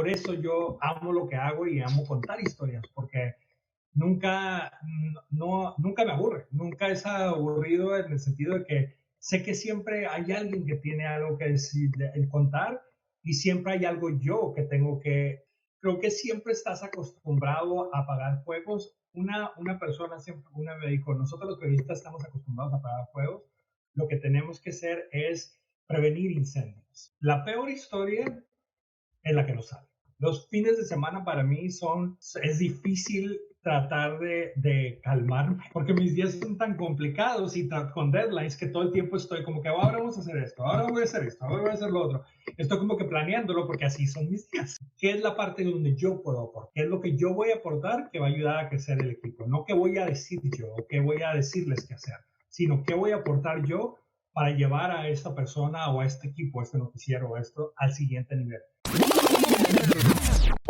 eso yo amo lo que hago y amo contar historias, porque nunca me aburre, nunca es aburrido en el sentido de que sé que siempre hay alguien que tiene algo que decir, contar, y siempre hay algo yo que tengo que, creo que siempre estás acostumbrado a apagar fuegos. Una persona siempre, una me dijo, nosotros los periodistas estamos acostumbrados a apagar fuegos, lo que tenemos que hacer es prevenir incendios. La peor historia es la que no sale. Los fines de semana para mí es difícil tratar de calmarme, porque mis días son tan complicados y con deadlines que todo el tiempo estoy como que ahora vamos a hacer esto, ahora voy a hacer esto, ahora voy a hacer lo otro. Estoy como que planeándolo porque así son mis días. ¿Qué es la parte donde yo puedo aportar? ¿Qué es lo que yo voy a aportar que va a ayudar a crecer el equipo? No qué voy a decir yo o qué voy a decirles que hacer, sino qué voy a aportar yo para llevar a esta persona o a este equipo, a este noticiero o esto al siguiente nivel.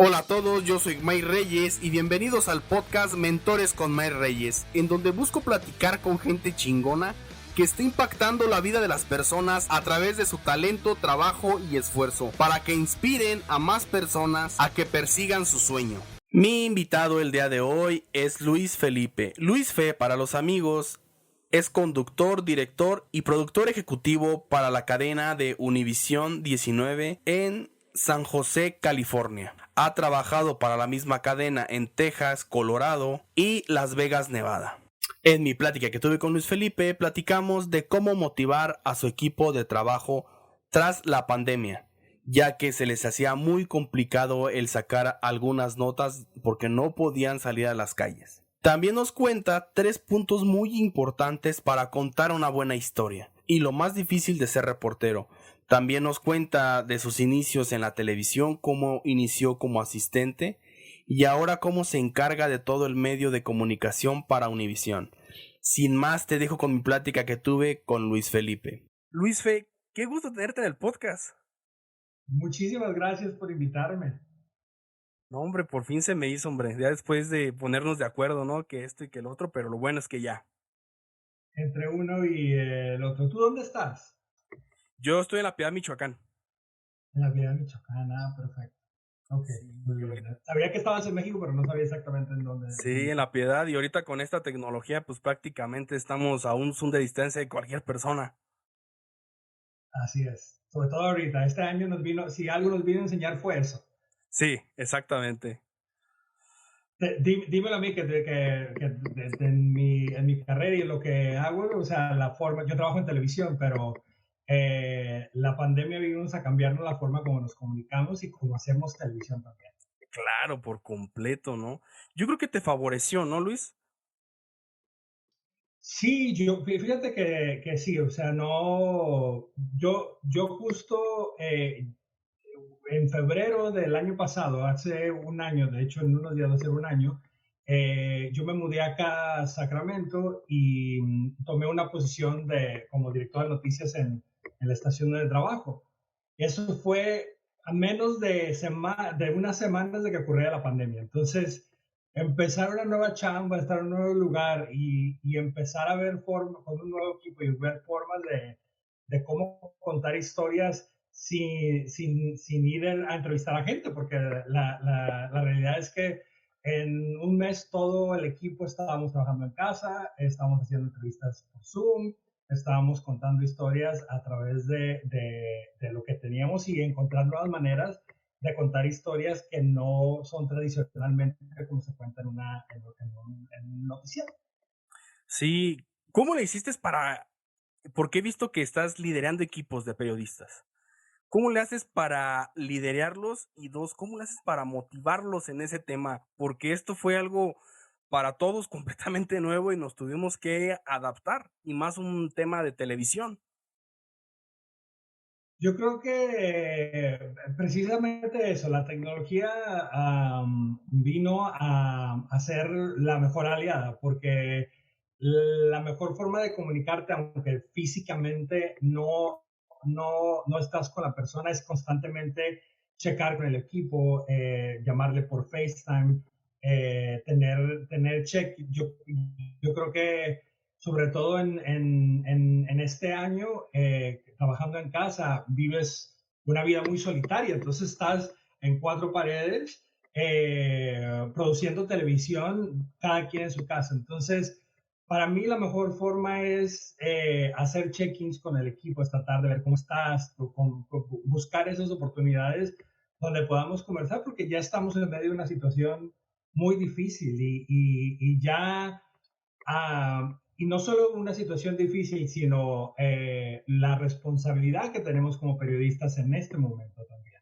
Hola a todos, yo soy Mike Reyes y bienvenidos al podcast Mentores con Mike Reyes, en donde busco platicar con gente chingona que está impactando la vida de las personas a través de su talento, trabajo y esfuerzo, para que inspiren a más personas a que persigan su sueño. Mi invitado el día de hoy es Luis Felipe. Luis Fe, para los amigos, es conductor, director y productor ejecutivo para la cadena de Univisión 19 en San José, California. Ha trabajado para la misma cadena en Texas, Colorado y Las Vegas, Nevada. En mi plática que tuve con Luis Felipe, platicamos de cómo motivar a su equipo de trabajo tras la pandemia, ya que se les hacía muy complicado el sacar algunas notas porque no podían salir a las calles. También nos cuenta 3 puntos muy importantes para contar una buena historia y lo más difícil de ser reportero. También nos cuenta de sus inicios en la televisión, cómo inició como asistente y ahora cómo se encarga de todo el medio de comunicación para Univisión. Sin más, te dejo con mi plática que tuve con Luis Felipe. Luis Fe, qué gusto tenerte en el podcast. Muchísimas gracias por invitarme. No, hombre, por fin se me hizo, hombre, ya después de ponernos de acuerdo, ¿no? Que esto y que el otro, pero lo bueno es que ya. Entre uno y el otro. ¿Tú dónde estás? Yo estoy en La Piedad, Michoacán. En la Piedad, Michoacán. Ah, perfecto. Ok, Sí, muy bien. Sabía que estabas en México, pero no sabía exactamente en dónde. sí, en La Piedad, y ahorita con esta tecnología, pues prácticamente estamos a un zoom de distancia de cualquier persona. Así es. Sobre todo ahorita. Este año si algo nos vino a enseñar fue eso. Sí, exactamente. Dímelo a mí en mi carrera y en lo que hago, o sea, la forma, yo trabajo en televisión, pero la pandemia vino a cambiarnos la forma como nos comunicamos y cómo hacemos televisión también. Claro, por completo, ¿no? Yo creo que te favoreció, ¿no, Luis? Sí, fíjate que sí, o sea, no, yo justo en febrero del año pasado, hace un año, de hecho en unos días va a ser un año, yo me mudé acá a Sacramento y tomé una posición como director de noticias en la estación de trabajo. Eso fue a menos de unas semanas de que ocurriera la pandemia. Entonces, empezar una nueva chamba, estar en un nuevo lugar y empezar a ver formas con un nuevo equipo y ver formas de cómo contar historias sin ir a entrevistar a gente, porque la realidad es que en un mes todo el equipo estábamos trabajando en casa, estábamos haciendo entrevistas por Zoom, estábamos contando historias a través de lo que teníamos y encontrar nuevas maneras de contar historias que no son tradicionalmente como se cuenta en un noticiero. Sí, ¿cómo le hiciste porque he visto que estás liderando equipos de periodistas? ¿Cómo le haces para liderarlos? Y dos, ¿cómo le haces para motivarlos en ese tema? Porque esto fue algo para todos completamente nuevo y nos tuvimos que adaptar, y más un tema de televisión. Yo creo que precisamente eso, la tecnología vino a ser la mejor aliada, porque la mejor forma de comunicarte, aunque físicamente no estás con la persona, es constantemente checar con el equipo, llamarle por FaceTime, tener check. Yo creo que sobre todo en este año, trabajando en casa, vives una vida muy solitaria, entonces estás en cuatro paredes, produciendo televisión, cada quien en su casa. Entonces, para mí la mejor forma es hacer check-ins con el equipo, es tratar de ver cómo estás, buscar esas oportunidades donde podamos conversar, porque ya estamos en medio de una situación muy difícil y ya, y no solo una situación difícil, sino la responsabilidad que tenemos como periodistas en este momento también,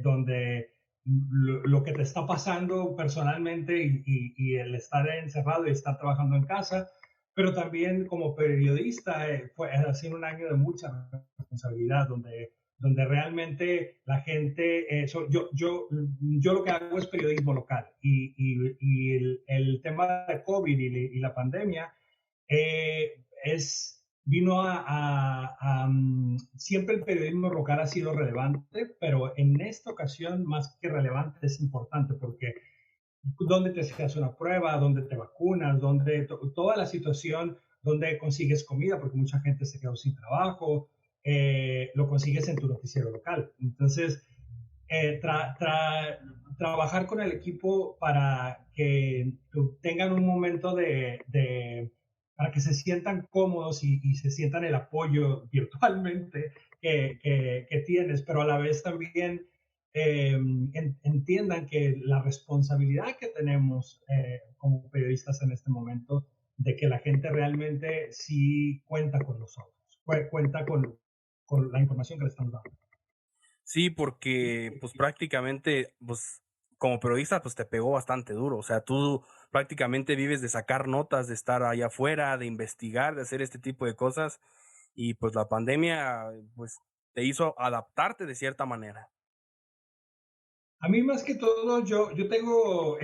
donde lo que te está pasando personalmente y el estar encerrado y estar trabajando en casa, pero también como periodista ha sido un año de mucha responsabilidad, donde realmente la gente, yo lo que hago es periodismo local y el tema de COVID y la pandemia vino siempre el periodismo local ha sido relevante, pero en esta ocasión más que relevante es importante porque dónde te haces una prueba, dónde te vacunas, toda la situación, dónde consigues comida, porque mucha gente se quedó sin trabajo, lo consigues en tu noticiero local. Entonces, trabajar con el equipo para que tengan un momento para que se sientan cómodos y se sientan el apoyo virtualmente que tienes, pero a la vez también entiendan que la responsabilidad que tenemos como periodistas en este momento de que la gente realmente sí cuenta con nosotros, cuenta con la información que le estamos dando. Sí, porque pues prácticamente, pues como periodista, pues te pegó bastante duro. O sea, tú prácticamente vives de sacar notas, de estar allá afuera, de investigar, de hacer este tipo de cosas. Y pues la pandemia, pues te hizo adaptarte de cierta manera. A mí más que todo, yo tengo,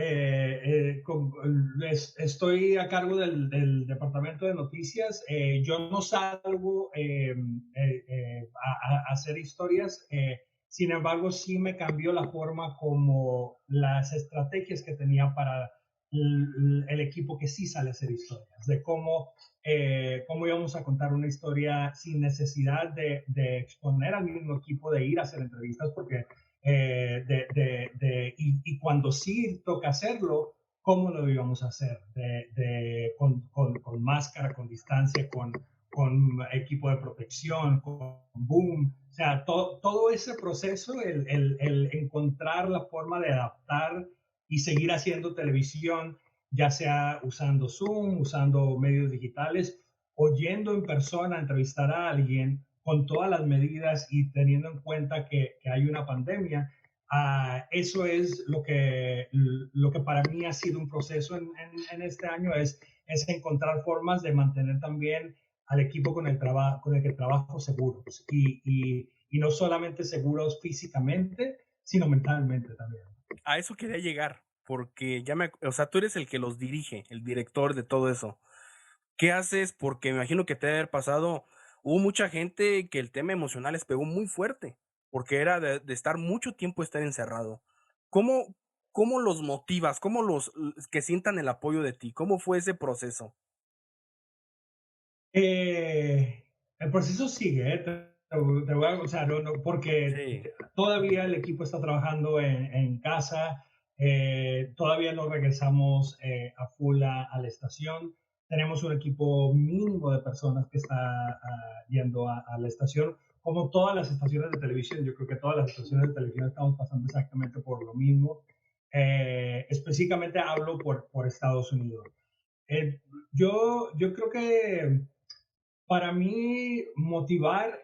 estoy a cargo del departamento de noticias. Yo no salgo a hacer historias. Sin embargo, sí me cambió la forma como las estrategias que tenía para el equipo que sí sale a hacer historias, de cómo íbamos a contar una historia sin necesidad de exponer al mismo equipo, de ir a hacer entrevistas, porque y cuando sí toca hacerlo, ¿cómo lo íbamos a hacer? Con máscara, con distancia, con equipo de protección, con boom. O sea, todo ese proceso, el encontrar la forma de adaptar y seguir haciendo televisión, ya sea usando Zoom, usando medios digitales, o yendo en persona a entrevistar a alguien con todas las medidas y teniendo en cuenta que hay una pandemia. Eso es lo que para mí ha sido un proceso en este año, es encontrar formas de mantener también al equipo con el que trabajo seguros y no solamente seguros físicamente, sino mentalmente también. A eso quería llegar, porque o sea, tú eres el que los dirige, el director de todo eso. ¿Qué haces? Porque me imagino que te debe haber pasado, hubo mucha gente que el tema emocional les pegó muy fuerte, porque era de estar mucho tiempo estar encerrado. ¿Cómo, cómo los motivas? ¿Cómo que sientan el apoyo de ti? ¿Cómo fue ese proceso? El proceso sigue, te voy o sea, porque Sí. todavía el equipo está trabajando en casa, todavía no regresamos a full a la estación. Tenemos un equipo mínimo de personas que está yendo a la estación, como todas las estaciones de televisión. Yo creo que todas las estaciones de televisión estamos pasando exactamente por lo mismo. Específicamente hablo por Estados Unidos. Eh, yo creo que para mí, motivar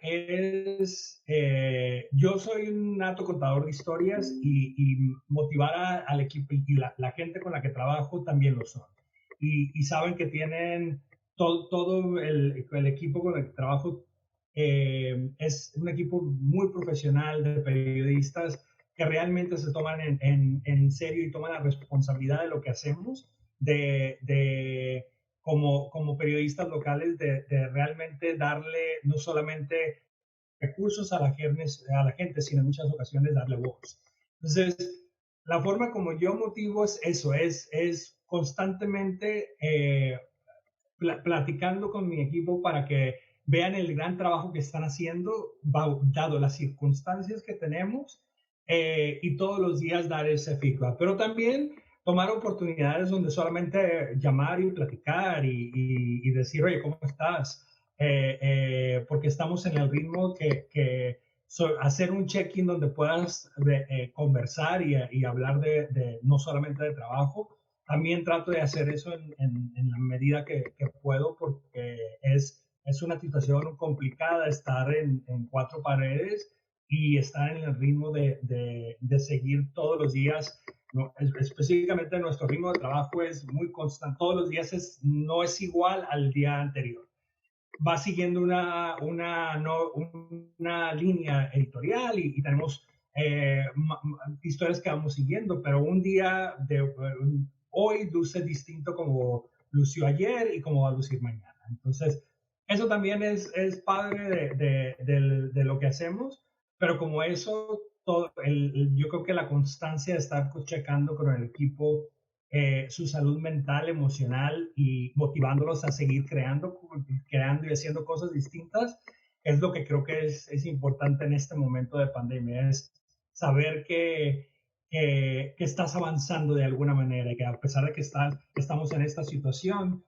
yo soy un nato contador de historias y motivar al equipo y la gente con la que trabajo también lo son. Y saben que tienen todo el equipo con el que trabajo, es un equipo muy profesional de periodistas que realmente se toman en serio y toman la responsabilidad de lo que hacemos, como periodistas locales, de realmente darle no solamente recursos a la gente, sino en muchas ocasiones darle voz. Entonces, la forma como yo motivo es eso, es constantemente platicando con mi equipo para que vean el gran trabajo que están haciendo, dado las circunstancias que tenemos, y todos los días dar ese feedback. Pero también tomar oportunidades donde solamente llamar y platicar y decir, oye, ¿cómo estás? Porque estamos en el ritmo hacer un check-in donde puedas conversar y hablar no solamente de trabajo. También trato de hacer eso en la medida que puedo, porque es una situación complicada estar en cuatro paredes y estar en el ritmo de seguir todos los días. No, específicamente nuestro ritmo de trabajo es muy constante, todos los días no es igual al día anterior. Va siguiendo una línea editorial y tenemos historias que vamos siguiendo, pero un día de hoy luce distinto como lució ayer y como va a lucir mañana. Entonces, eso también es padre de lo que hacemos, pero como eso, yo creo que la constancia de estar checando con el equipo su salud mental, emocional y motivándolos a seguir creando y haciendo cosas distintas, es lo que creo que es importante en este momento de pandemia, es saber que estás avanzando de alguna manera y que a pesar de que estamos en esta situación,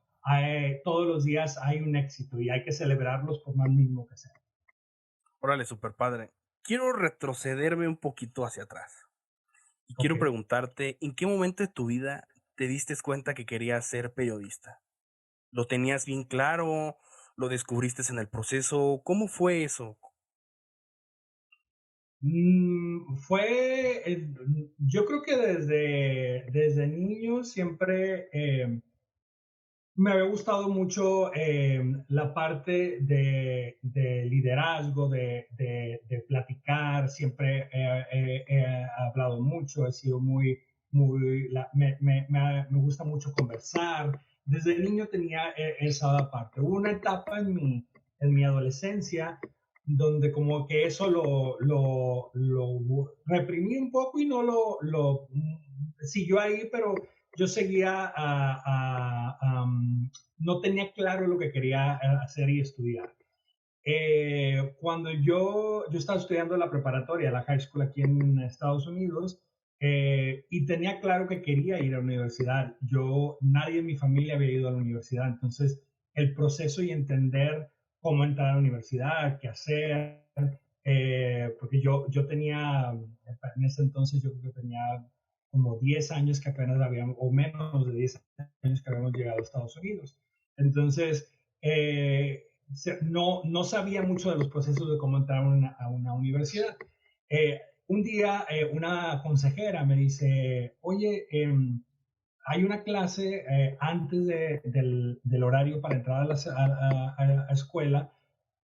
todos los días hay un éxito y hay que celebrarlos por más mínimo que sea. Órale, super padre. Quiero retrocederme un poquito hacia atrás. Y quiero Okay. preguntarte, ¿en qué momento de tu vida te diste cuenta que querías ser periodista? ¿Lo tenías bien claro? ¿Lo descubriste en el proceso? ¿Cómo fue eso? Yo creo que desde niño siempre me había gustado mucho la parte de liderazgo, de platicar. Siempre he hablado mucho, he sido me gusta mucho conversar. Desde niño tenía esa parte. Hubo una etapa en mi adolescencia donde como que eso lo reprimí un poco y no siguió ahí, pero yo seguía no tenía claro lo que quería hacer y estudiar. Cuando yo estaba estudiando la preparatoria, la high school aquí en Estados Unidos, y tenía claro que quería ir a la universidad. Nadie en mi familia había ido a la universidad, entonces el proceso y entender cómo entrar a la universidad, qué hacer, porque yo tenía, en ese entonces yo creo que tenía como 10 años que apenas habíamos, o menos de 10 años que habíamos llegado a Estados Unidos. Entonces, no sabía mucho de los procesos de cómo entrar a una universidad. Un día una consejera me dice, oye, hay una clase antes del horario para entrar a escuela,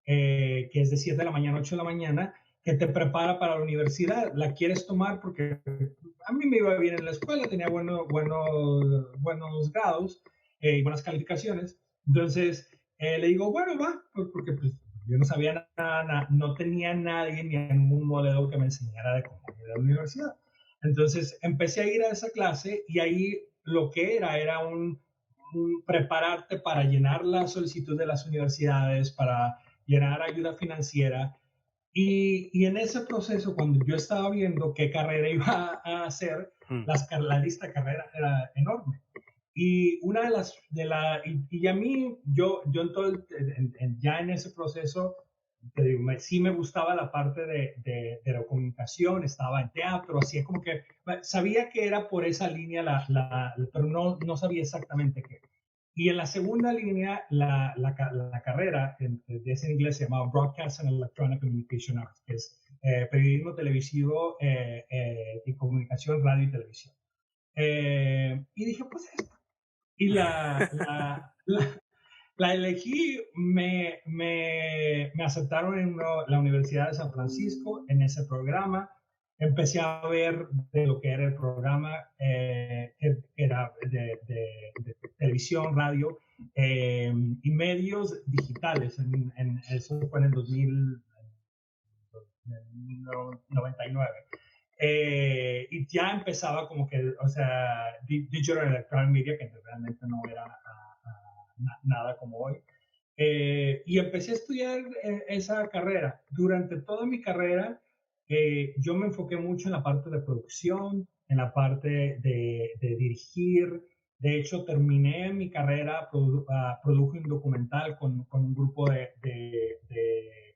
que es de 7 de la mañana a 8 de la mañana, que te prepara para la universidad. ¿La quieres tomar? Porque a mí me iba bien en la escuela, tenía buenos grados y buenas calificaciones. Entonces le digo, bueno, va, porque pues, yo no sabía nada, no tenía nadie ni ningún modelo que me enseñara de cómo ir a la universidad. Entonces empecé a ir a esa clase y ahí lo que era un prepararte para llenar la solicitud de las universidades, para llenar ayuda financiera. Y en ese proceso, cuando yo estaba viendo qué carrera iba a hacer, Hmm. la lista de carreras era enorme. Y una y a mí, yo en todo ya en ese proceso, sí me gustaba la parte de la comunicación, estaba en teatro, así como que sabía que era por esa línea, pero no sabía exactamente qué. Y en la segunda línea, la carrera, en inglés se llamaba Broadcast and Electronic Communication Arts, que es periodismo televisivo y comunicación, radio y televisión. Y dije, pues esta. Y la elegí, me aceptaron en la Universidad de San Francisco en ese programa. Empecé a ver de lo que era el programa, que era de televisión, radio y medios digitales. Eso fue en el 2099. Y ya empezaba como que, o sea, Digital Electronic Media, que realmente no era nada como hoy. Y empecé a estudiar esa carrera. Durante toda mi carrera yo me enfoqué mucho en la parte de producción, en la parte de dirigir. De hecho, terminé mi carrera, produje un documental con un grupo de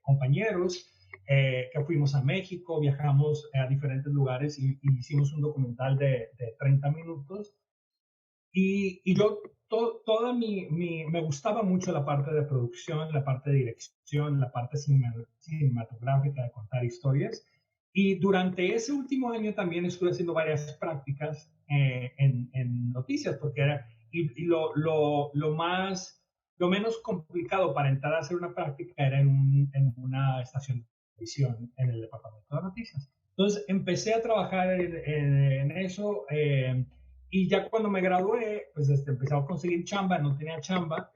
compañeros que fuimos a México, viajamos a diferentes lugares y hicimos un documental de 30 minutos. Y yo, toda me gustaba mucho la parte de producción, la parte de dirección, la parte cinematográfica de contar historias. Y durante ese último año también estuve haciendo varias prácticas en noticias, porque era, y lo menos complicado para entrar a hacer una práctica era en una estación de televisión en el departamento de noticias. Entonces empecé a trabajar en eso. Y ya cuando me gradué, pues empecé a conseguir chamba, no tenía chamba,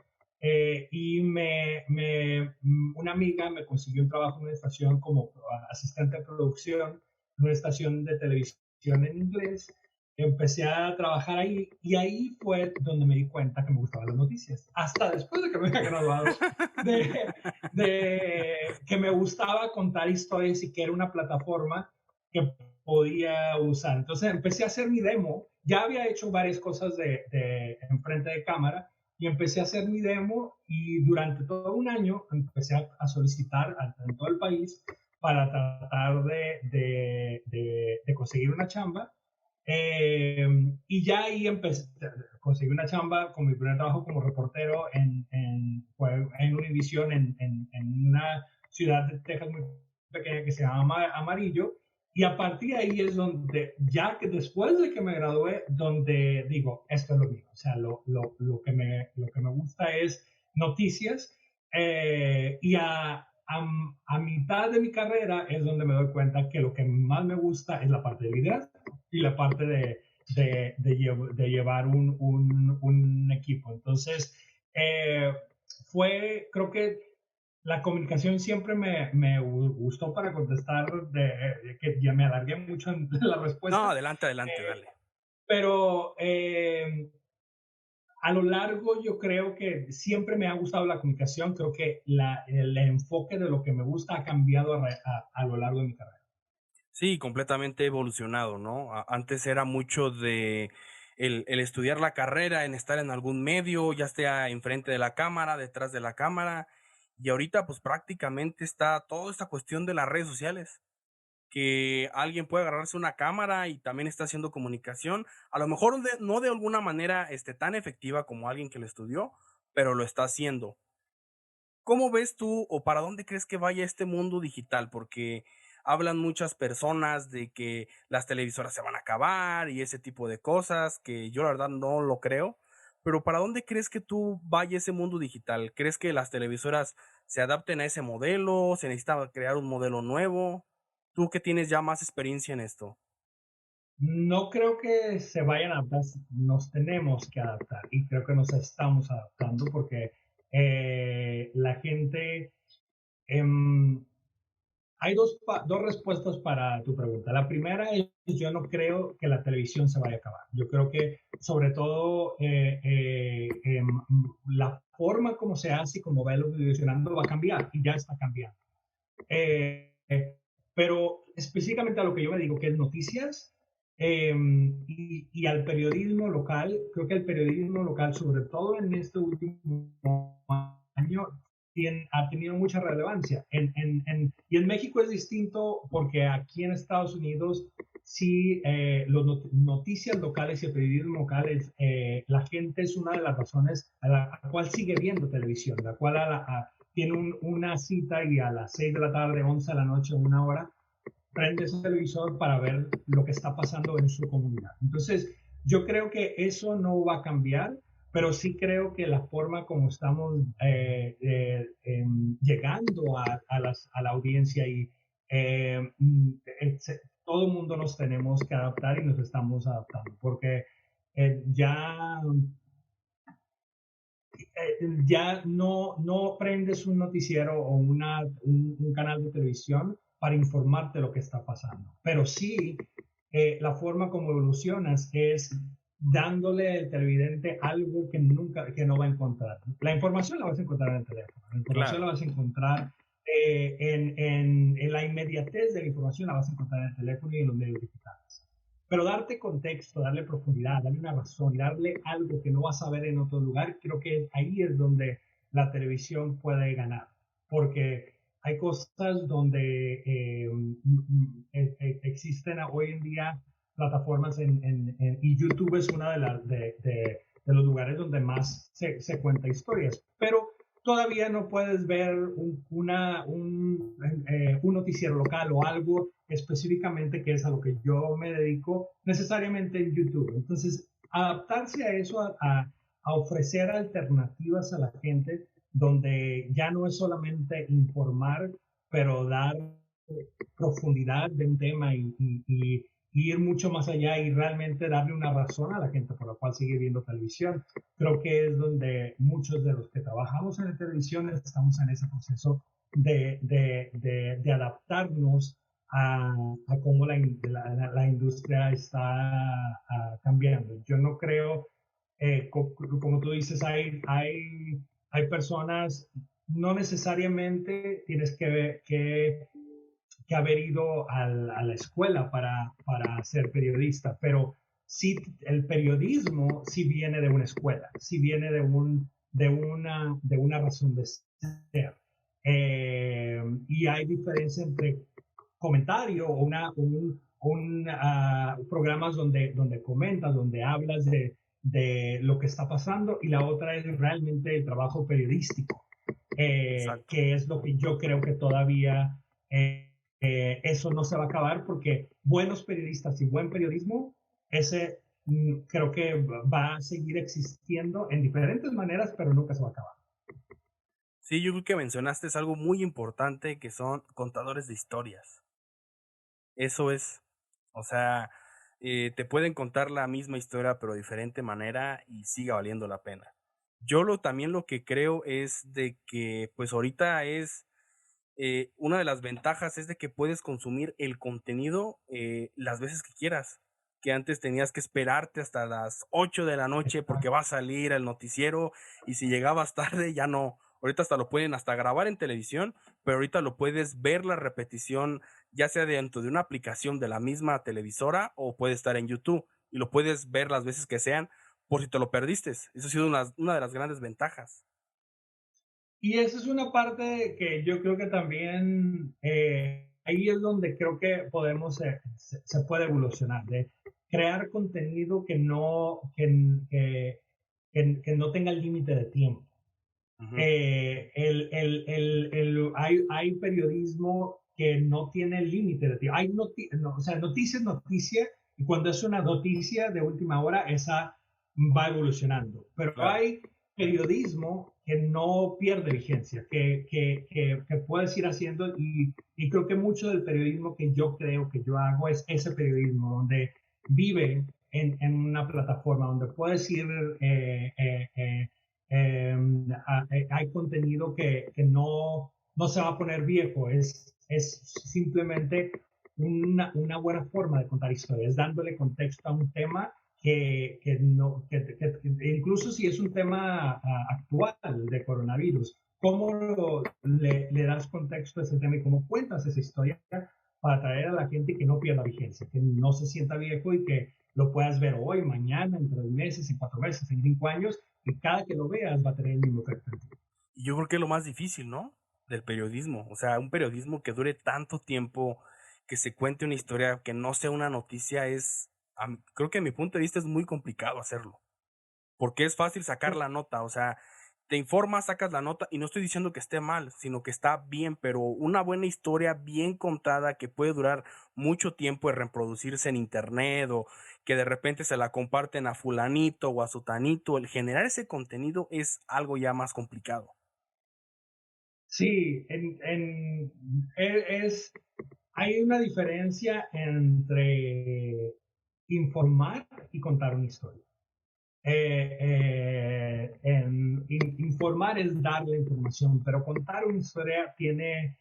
y una amiga me consiguió un trabajo en una estación como asistente de producción, en una estación de televisión en inglés. Empecé a trabajar ahí y ahí fue donde me di cuenta que me gustaban las noticias. Hasta después de que me había graduado, que me gustaba contar historias y que era una plataforma que podía usar. Entonces empecé a hacer mi demo. Ya había hecho varias cosas enfrente de cámara y empecé a hacer mi demo y durante todo un año empecé a solicitar en todo el país para tratar de conseguir una chamba. Y ya ahí empecé, conseguí una chamba con mi primer trabajo como reportero en Univision, en una ciudad de Texas muy pequeña que se llama Amarillo. Y a partir de ahí es donde, ya que después de que me gradué, donde digo, esto es lo mío. O sea, lo que me gusta es noticias. Y a mitad de mi carrera es donde me doy cuenta que lo que más me gusta es la parte de liderazgo y la parte de llevar un equipo. Entonces, creo que la comunicación siempre me gustó para contestar, que ya me alargué mucho en la No, respuesta. adelante, adelante, dale. Pero a lo largo yo creo que siempre me ha gustado la comunicación. Creo que el enfoque de lo que me gusta ha cambiado a lo largo de mi carrera. Sí, completamente evolucionado, ¿no? Antes era mucho de el estudiar la carrera, en estar en algún medio, ya sea enfrente de la cámara, detrás de la cámara, y ahorita pues prácticamente está toda esta cuestión de las redes sociales, que alguien puede agarrarse una cámara y también está haciendo comunicación, a lo mejor no de alguna manera tan efectiva como alguien que lo estudió, pero lo está haciendo. ¿Cómo ves tú o para dónde crees que vaya este mundo digital? Porque hablan muchas personas de que las televisoras se van a acabar y ese tipo de cosas, que yo la verdad no lo creo. Pero ¿para dónde crees que tú vaya ese mundo digital? ¿Crees que las televisoras se adapten a ese modelo? ¿Se necesita crear un modelo nuevo? Tú que tienes ya más experiencia en esto. No creo que se vayan a adaptar, nos tenemos que adaptar y creo que nos estamos adaptando porque la gente, em, hay dos respuestas para tu pregunta. La primera es, yo no creo que la televisión se vaya a acabar. Yo creo que sobre todo la forma como se hace y como va evolucionando va a cambiar y ya está cambiando. Eh, pero específicamente a lo que yo me digo, que es noticias, y al periodismo local, creo que el periodismo local, sobre todo en este último año, ha tenido mucha relevancia. Y en México es distinto porque aquí en Estados Unidos sí, las noticias locales y el periodismo local, la gente es una de las razones a la cual sigue viendo televisión, la cual tiene una cita y a las 6 de la tarde, 11 de la noche, 1 hora, prende ese televisor para ver lo que está pasando en su comunidad. Entonces, yo creo que eso no va a cambiar, pero sí creo que la forma como estamos llegando a la audiencia y eh, todo el mundo nos tenemos que adaptar y nos estamos adaptando, porque ya no prendes un noticiero o un canal de televisión para informarte lo que está pasando, pero sí la forma como evolucionas es dándole al televidente algo que no va a encontrar. La información la vas a encontrar en el teléfono, la información Claro. la vas a encontrar en la inmediatez de la información la vas a encontrar en el teléfono y en los medios digitales. Pero darte contexto, darle profundidad, darle una razón y darle algo que no vas a ver en otro lugar, creo que ahí es donde la televisión puede ganar. Porque hay cosas donde existen hoy en día plataformas y YouTube es una de los lugares donde más se cuenta historias. Pero todavía no puedes ver un noticiero local o algo específicamente que es a lo que yo me dedico necesariamente en YouTube. Entonces, adaptarse a eso, a ofrecer alternativas a la gente donde ya no es solamente informar, pero dar profundidad de un tema y ir mucho más allá y realmente darle una razón a la gente por la cual sigue viendo televisión. Creo que es donde muchos de los que trabajamos en la televisión estamos en ese proceso de adaptarnos a cómo la industria está cambiando. Yo no creo, como tú dices, hay personas, no necesariamente tienes que haber ido a la escuela para ser periodista, pero sí, el periodismo sí viene de una escuela, sí viene de una razón de ser. Y hay diferencia entre comentario o programas donde comentas, donde hablas de lo que está pasando, y la otra es realmente el trabajo periodístico, Exacto. que es lo que yo creo que todavía eso no se va a acabar, porque buenos periodistas y buen periodismo, ese creo que va a seguir existiendo en diferentes maneras, pero nunca se va a acabar. Sí, yo creo que mencionaste es algo muy importante, que son contadores de historias. Eso es, o sea, te pueden contar la misma historia, pero de diferente manera y siga valiendo la pena. Yo también lo que creo es de que, pues ahorita es, una de las ventajas es de que puedes consumir el contenido las veces que quieras, que antes tenías que esperarte hasta las 8 de la noche porque va a salir el noticiero y si llegabas tarde ya no. Ahorita hasta lo pueden hasta grabar en televisión, pero ahorita lo puedes ver la repetición, ya sea dentro de una aplicación de la misma televisora o puede estar en YouTube y lo puedes ver las veces que sean por si te lo perdiste. Eso ha sido una de las grandes ventajas. Y esa es una parte que yo creo que también ahí es donde creo que se puede evolucionar, de crear contenido que no tenga límite de tiempo. Ujú. Hay periodismo que no tiene límite de tiempo. O sea, noticia es noticia, y cuando es una noticia de última hora, esa va evolucionando. Pero Claro. hay periodismo que no pierde vigencia, que puedes ir haciendo, y creo que mucho del periodismo que yo creo que yo hago es ese periodismo donde vive en una plataforma, donde puedes ir hay contenido que no se va a poner viejo, es simplemente una buena forma de contar historias, dándole contexto a un tema no, incluso si es un tema actual de coronavirus, ¿cómo le das contexto a ese tema y cómo cuentas esa historia para atraer a la gente que no pierda vigencia, que no se sienta viejo y que lo puedas ver hoy, mañana, en 3 meses, en 4 meses, en 5 años, y cada que lo veas va a tener el mismo efecto? Y yo creo que es lo más difícil, ¿no? Del periodismo. O sea, un periodismo que dure tanto tiempo, que se cuente una historia, que no sea una noticia, creo que a mi punto de vista es muy complicado hacerlo. Porque es fácil sacar la nota, o sea, te informas, sacas la nota, y no estoy diciendo que esté mal, sino que está bien, pero una buena historia bien contada que puede durar mucho tiempo de reproducirse en internet o que de repente se la comparten a fulanito o a sutanito, el generar ese contenido es algo ya más complicado. Sí, hay una diferencia entre informar y contar una historia. Informar es dar la información, pero contar una historia tiene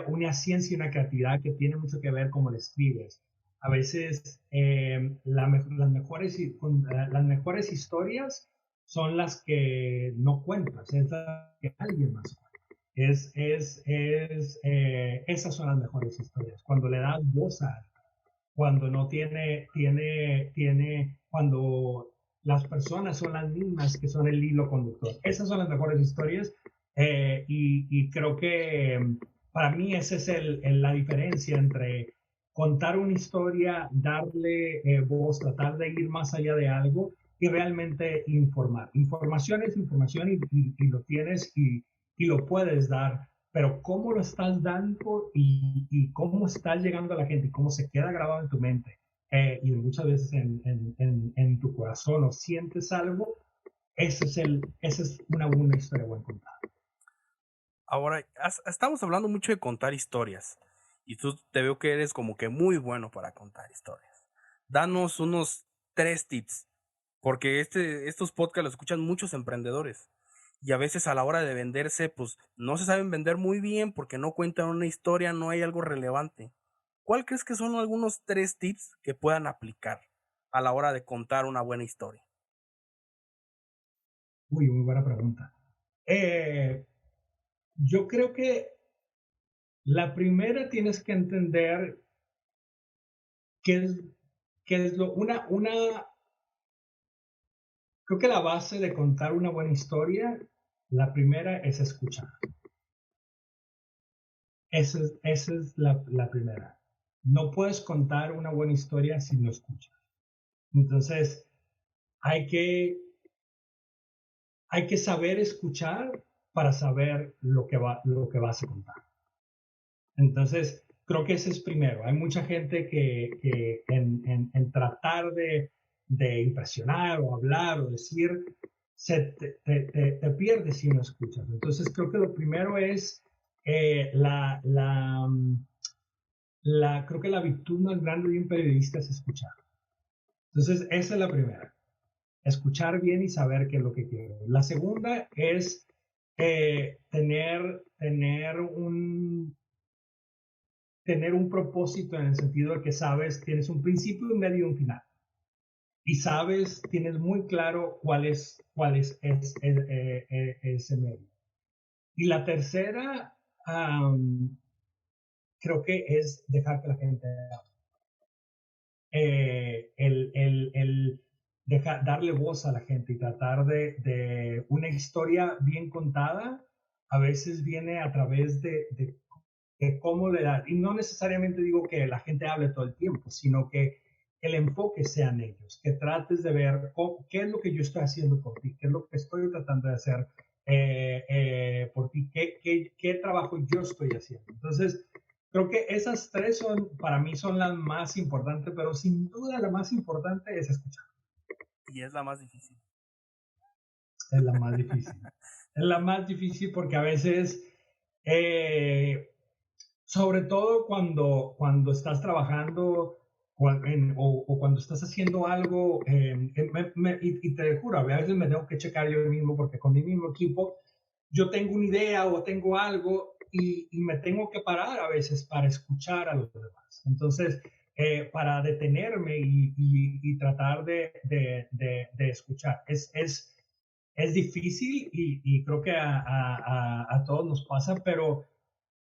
una ciencia y una creatividad que tiene mucho que ver cómo la escribes. A veces las mejores historias son las que no cuentas, es las que alguien más cuenta. Esas son las mejores historias, cuando le das voz a, cuando no cuando las personas son las mismas que son el hilo conductor. Esas son las mejores historias, y creo que para mí esa es la diferencia entre contar una historia, darle voz, tratar de ir más allá de algo y realmente informar. Información es información y lo tienes y lo puedes dar, pero cómo lo estás dando y cómo estás llegando a la gente y cómo se queda grabado en tu mente, y muchas veces en tu corazón o sientes algo, esa es una buena historia buena contada. Ahora, estamos hablando mucho de contar historias y tú te veo que eres como que muy bueno para contar historias. Danos unos 3 tips, porque estos podcasts los escuchan muchos emprendedores y a veces a la hora de venderse, pues no se saben vender muy bien porque no cuentan una historia, no hay algo relevante. ¿Cuál crees que son algunos 3 tips que puedan aplicar a la hora de contar una buena historia? Muy buena pregunta. Yo creo que la primera tienes que entender qué es creo que la base de contar una buena historia, la primera es escuchar. Esa es la primera. No puedes contar una buena historia si no escuchas. Entonces, hay que saber escuchar para saber lo que vas a contar. Entonces, creo que ese es primero. Hay mucha gente que en tratar de impresionar o hablar o decir, te pierdes si no escuchas. Entonces, creo que lo primero es creo que la virtud más grande de un periodista es escuchar. Entonces, esa es la primera. Escuchar bien y saber qué es lo que quiero. La segunda es tener un propósito, en el sentido de que sabes, tienes un principio, un medio y un final. Y sabes, tienes muy claro cuál es ese medio. Y la tercera, creo que es dejar que la gente hable. Darle voz a la gente y tratar de una historia bien contada, a veces viene a través de cómo le da, y no necesariamente digo que la gente hable todo el tiempo, sino que el enfoque sea en ellos, que trates de ver qué es lo que yo estoy haciendo por ti, qué es lo que estoy tratando de hacer por ti, qué trabajo yo estoy haciendo. Entonces, creo que esas tres para mí son las más importantes, pero sin duda la más importante es escuchar. Y es la más difícil. Es la más difícil. Es la más difícil porque a veces, sobre todo cuando estás trabajando o cuando estás haciendo algo, y te juro, a veces me tengo que checar yo mismo porque con mi mismo equipo yo tengo una idea o tengo algo y me tengo que parar a veces para escuchar a los demás. Entonces, para detenerme y tratar de escuchar. Es difícil y creo que a todos nos pasa, pero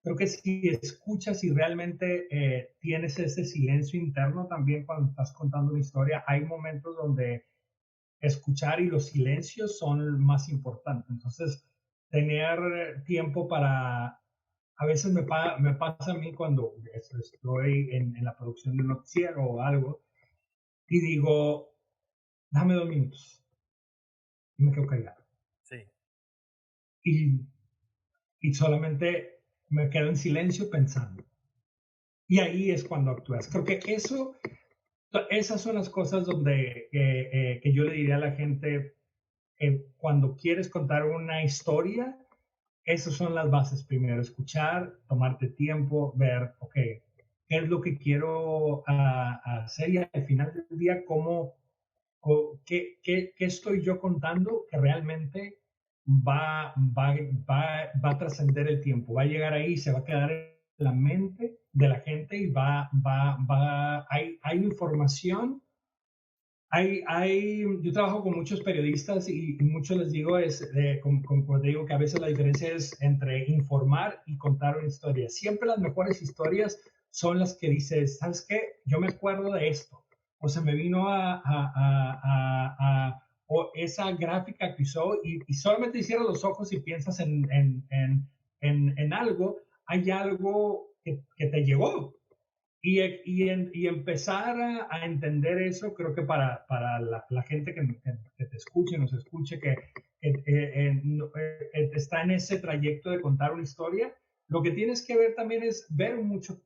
creo que si escuchas y realmente tienes ese silencio interno también cuando estás contando una historia, hay momentos donde escuchar y los silencios son más importantes. Entonces, tener tiempo para... A veces me pasa a mí cuando estoy en la producción de un noticiero o algo y digo, dame 2 minutos y me quedo callado. Sí. Y solamente me quedo en silencio pensando. Y ahí es cuando actúas. Creo que esas son las cosas donde que yo le diría a la gente, cuando quieres contar una historia, esas son las bases. Primero, escuchar, tomarte tiempo, ver, ok, qué es lo que quiero hacer y al final del día, qué estoy yo contando que realmente va a trascender el tiempo, va a llegar ahí, se va a quedar en la mente de la gente y hay información yo trabajo con muchos periodistas y muchos les digo, como te digo, que a veces la diferencia es entre informar y contar una historia. Siempre las mejores historias son las que dices, ¿sabes qué? Yo me acuerdo de esto. O se me vino o esa gráfica que usó y solamente cierras los ojos y piensas en algo, hay algo que te llegó y empezar a entender eso, creo que para la gente que te escuche, nos escuche, está en ese trayecto de contar una historia, lo que tienes que ver también es ver mucho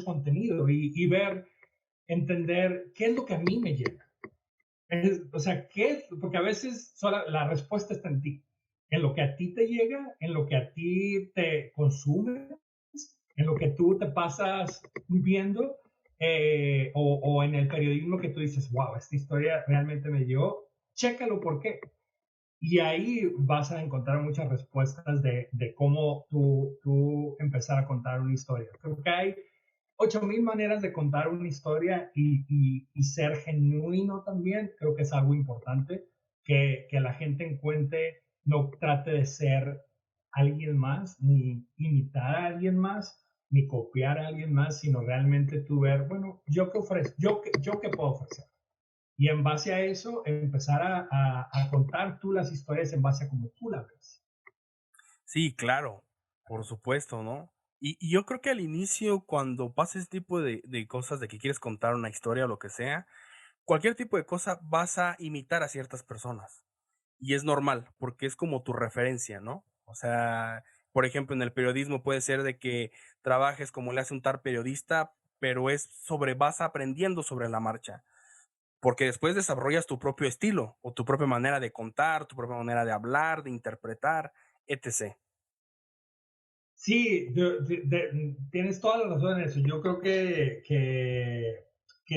contenido y ver, entender qué es lo que a mí me llega. O sea, porque a veces la respuesta está en ti, en lo que a ti te llega, en lo que a ti te consume, en lo que tú te pasas viendo, o en el periodismo que tú dices, wow, esta historia realmente me llegó, chécalo por qué. Y ahí vas a encontrar muchas respuestas de cómo tú empezar a contar una historia. Creo que hay 8000 maneras de contar una historia y ser genuino también. Creo que es algo importante que la gente encuentre, no trate de ser alguien más, ni imitar a alguien más, ni copiar a alguien más, sino realmente tú ver, bueno, yo qué ofrezco, yo qué puedo ofrecer. Y en base a eso, empezar a contar tú las historias en base a cómo tú las ves. Sí, claro, por supuesto, ¿no? Y yo creo que al inicio, cuando pasa ese tipo de cosas, de que quieres contar una historia o lo que sea, cualquier tipo de cosa vas a imitar a ciertas personas. Y es normal, porque es como tu referencia, ¿no? O sea, por ejemplo, en el periodismo puede ser de que trabajes como le hace un tal periodista, pero vas aprendiendo sobre la marcha, porque después desarrollas tu propio estilo o tu propia manera de contar, tu propia manera de hablar, de interpretar, etc. Sí, tienes toda la razón en eso. Yo creo que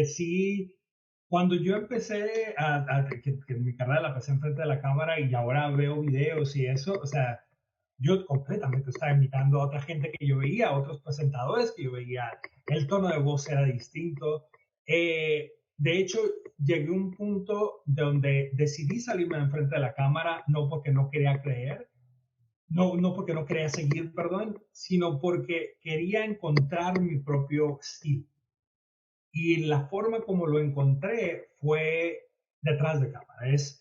sí, cuando yo empecé que mi carrera la pasé enfrente de la cámara y ahora veo videos y eso, o sea, yo completamente estaba imitando a otra gente que yo veía, a otros presentadores que yo veía, el tono de voz era distinto. De hecho, llegué a un punto donde decidí salirme de enfrente de la cámara, no porque no quería creer, no porque no quería seguir, perdón, sino porque quería encontrar mi propio estilo. Y la forma como lo encontré fue detrás de cámara, es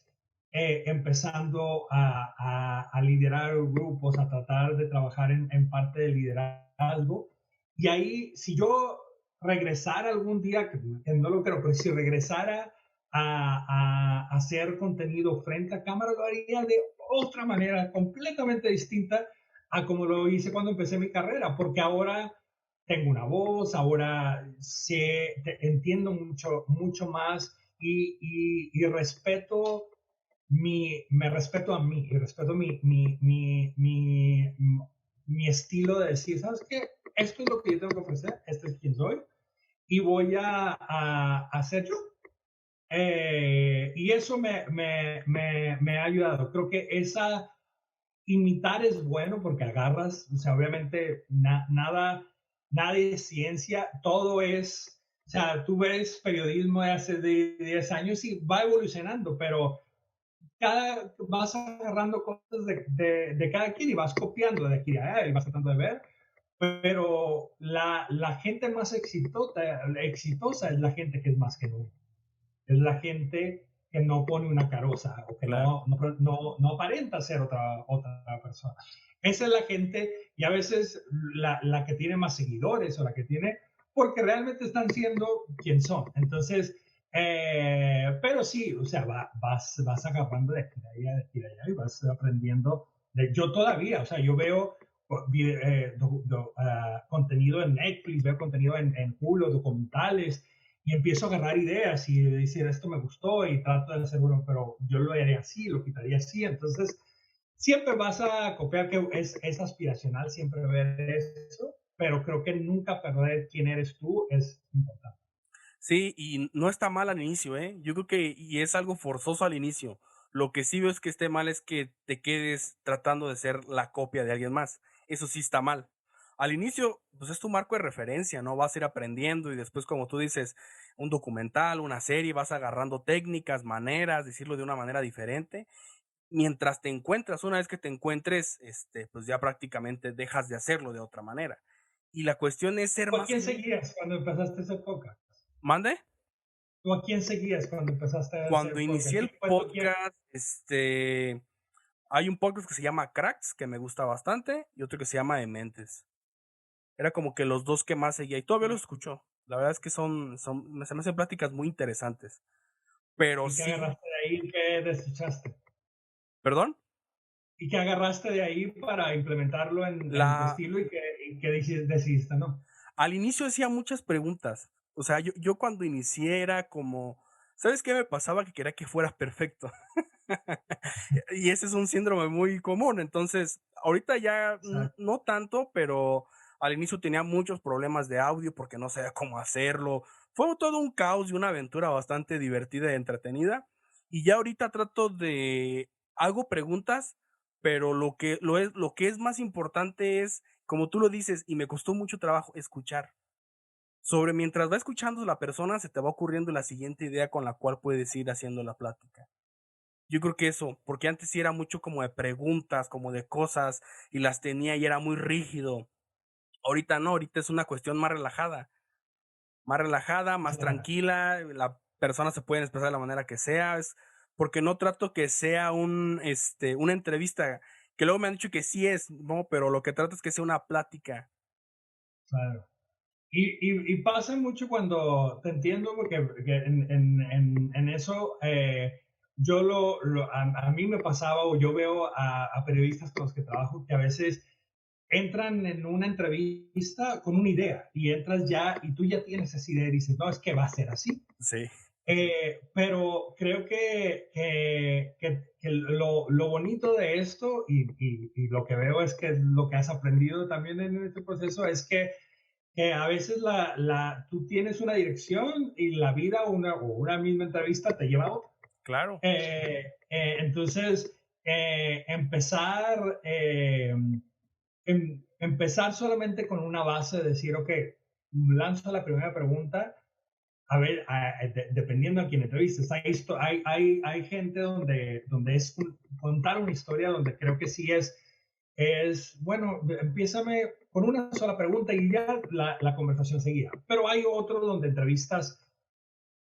empezando a liderar grupos, a tratar de trabajar en parte del liderazgo. Y ahí, si yo regresara algún día, que no lo creo, pero si regresara a hacer contenido frente a cámara, lo haría de otra manera completamente distinta a como lo hice cuando empecé mi carrera, porque ahora tengo una voz, ahora entiendo mucho más y respeto me respeto a mí y respeto mi estilo de decir, ¿sabes qué? Esto es lo que yo tengo que ofrecer, este es quien soy y voy a hacer yo. Y eso me ha ayudado. Creo que imitar es bueno porque agarras, o sea, obviamente nada es ciencia, todo es, o sea, tú ves periodismo de hace 10 años y va evolucionando, pero vas agarrando cosas de cada quien y vas copiando de aquí a allá y vas tratando de ver, pero la gente más exitosa es la gente que es más genuina, es la gente que no pone una carosa o que Claro. no aparenta ser otra persona. Esa es la gente y a veces la que tiene más seguidores o la que tiene, porque realmente están siendo quien son. Entonces, pero sí, o sea, vas agarrando de aquí a allá y vas aprendiendo. Yo todavía, o sea, yo veo contenido en Netflix, veo contenido en Hulu, documentales, y empiezo a agarrar ideas y decir, esto me gustó y trato de hacer uno, pero yo lo haría así, lo quitaría así. Entonces, siempre vas a copiar, que es aspiracional siempre ver eso, pero creo que nunca perder quién eres tú es importante. Sí, y no está mal al inicio, ¿eh? Yo creo que y es algo forzoso al inicio. Lo que sí veo es que esté mal es que te quedes tratando de ser la copia de alguien más. Eso sí está mal. al inicio, pues es tu marco de referencia, ¿no? Vas a ir aprendiendo y después, como tú dices, un documental, una serie, vas agarrando técnicas, maneras, decirlo de una manera diferente. Mientras te encuentras, una vez que te encuentres, pues ya prácticamente dejas de hacerlo de otra manera. Y la cuestión es ser ¿Tú a más quién seguías cuando empezaste a hacer podcast? ¿Mande? ¿Tú a quién seguías cuando empezaste a Cuando hacer podcast? inicié ¿Quién el fue tu quién? podcast, hay un podcast que se llama Cracks, que me gusta bastante, y otro que se llama Dementes. Era como que los 2 que más seguía, y todavía lo escucho. La verdad es que se me hacen pláticas muy interesantes. Pero ¿Y qué sí, agarraste de ahí y qué desechaste? ¿perdón? ¿Y qué agarraste de ahí para implementarlo en tu La estilo y qué decidiste, no? Al inicio hacía muchas preguntas. O sea, yo cuando inicié era como, ¿sabes qué me pasaba? Que quería que fuera perfecto. Y ese es un síndrome muy común. Entonces, ahorita ya Exacto. no tanto, pero al inicio tenía muchos problemas de audio porque no sabía cómo hacerlo. Fue todo un caos y una aventura bastante divertida y entretenida. Y ya ahorita hago preguntas, pero lo que es más importante es, como tú lo dices, y me costó mucho trabajo escuchar. Mientras va escuchando la persona, se te va ocurriendo la siguiente idea con la cual puedes ir haciendo la plática. Yo creo que eso, porque antes sí era mucho como de preguntas, como de cosas, y las tenía y era muy rígido. Ahorita no, ahorita es una cuestión más relajada, más Claro. tranquila, la persona se puede expresar de la manera que sea, porque no trato que sea una entrevista, que luego me han dicho que sí es, no, pero lo que trato es que sea una plática. Claro. Y pasa mucho cuando te entiendo porque que en eso yo a mí me pasaba o yo veo a periodistas con los que trabajo que a veces entran en una entrevista con una idea y entras ya y tú ya tienes esa idea y dices, no, es que va a ser así. Sí, Pero creo que lo bonito de esto y lo que veo es que lo que has aprendido también en este proceso es que a veces tú tienes una dirección y la vida o una misma entrevista te lleva a otra. claro, Entonces, empezar solamente con una base de decir, ok, lanzo la primera pregunta a ver, dependiendo a quién entrevistes, hay gente donde es contar una historia donde creo que sí bueno, empiézame con una sola pregunta y ya la conversación seguía. Pero hay otro donde entrevistas,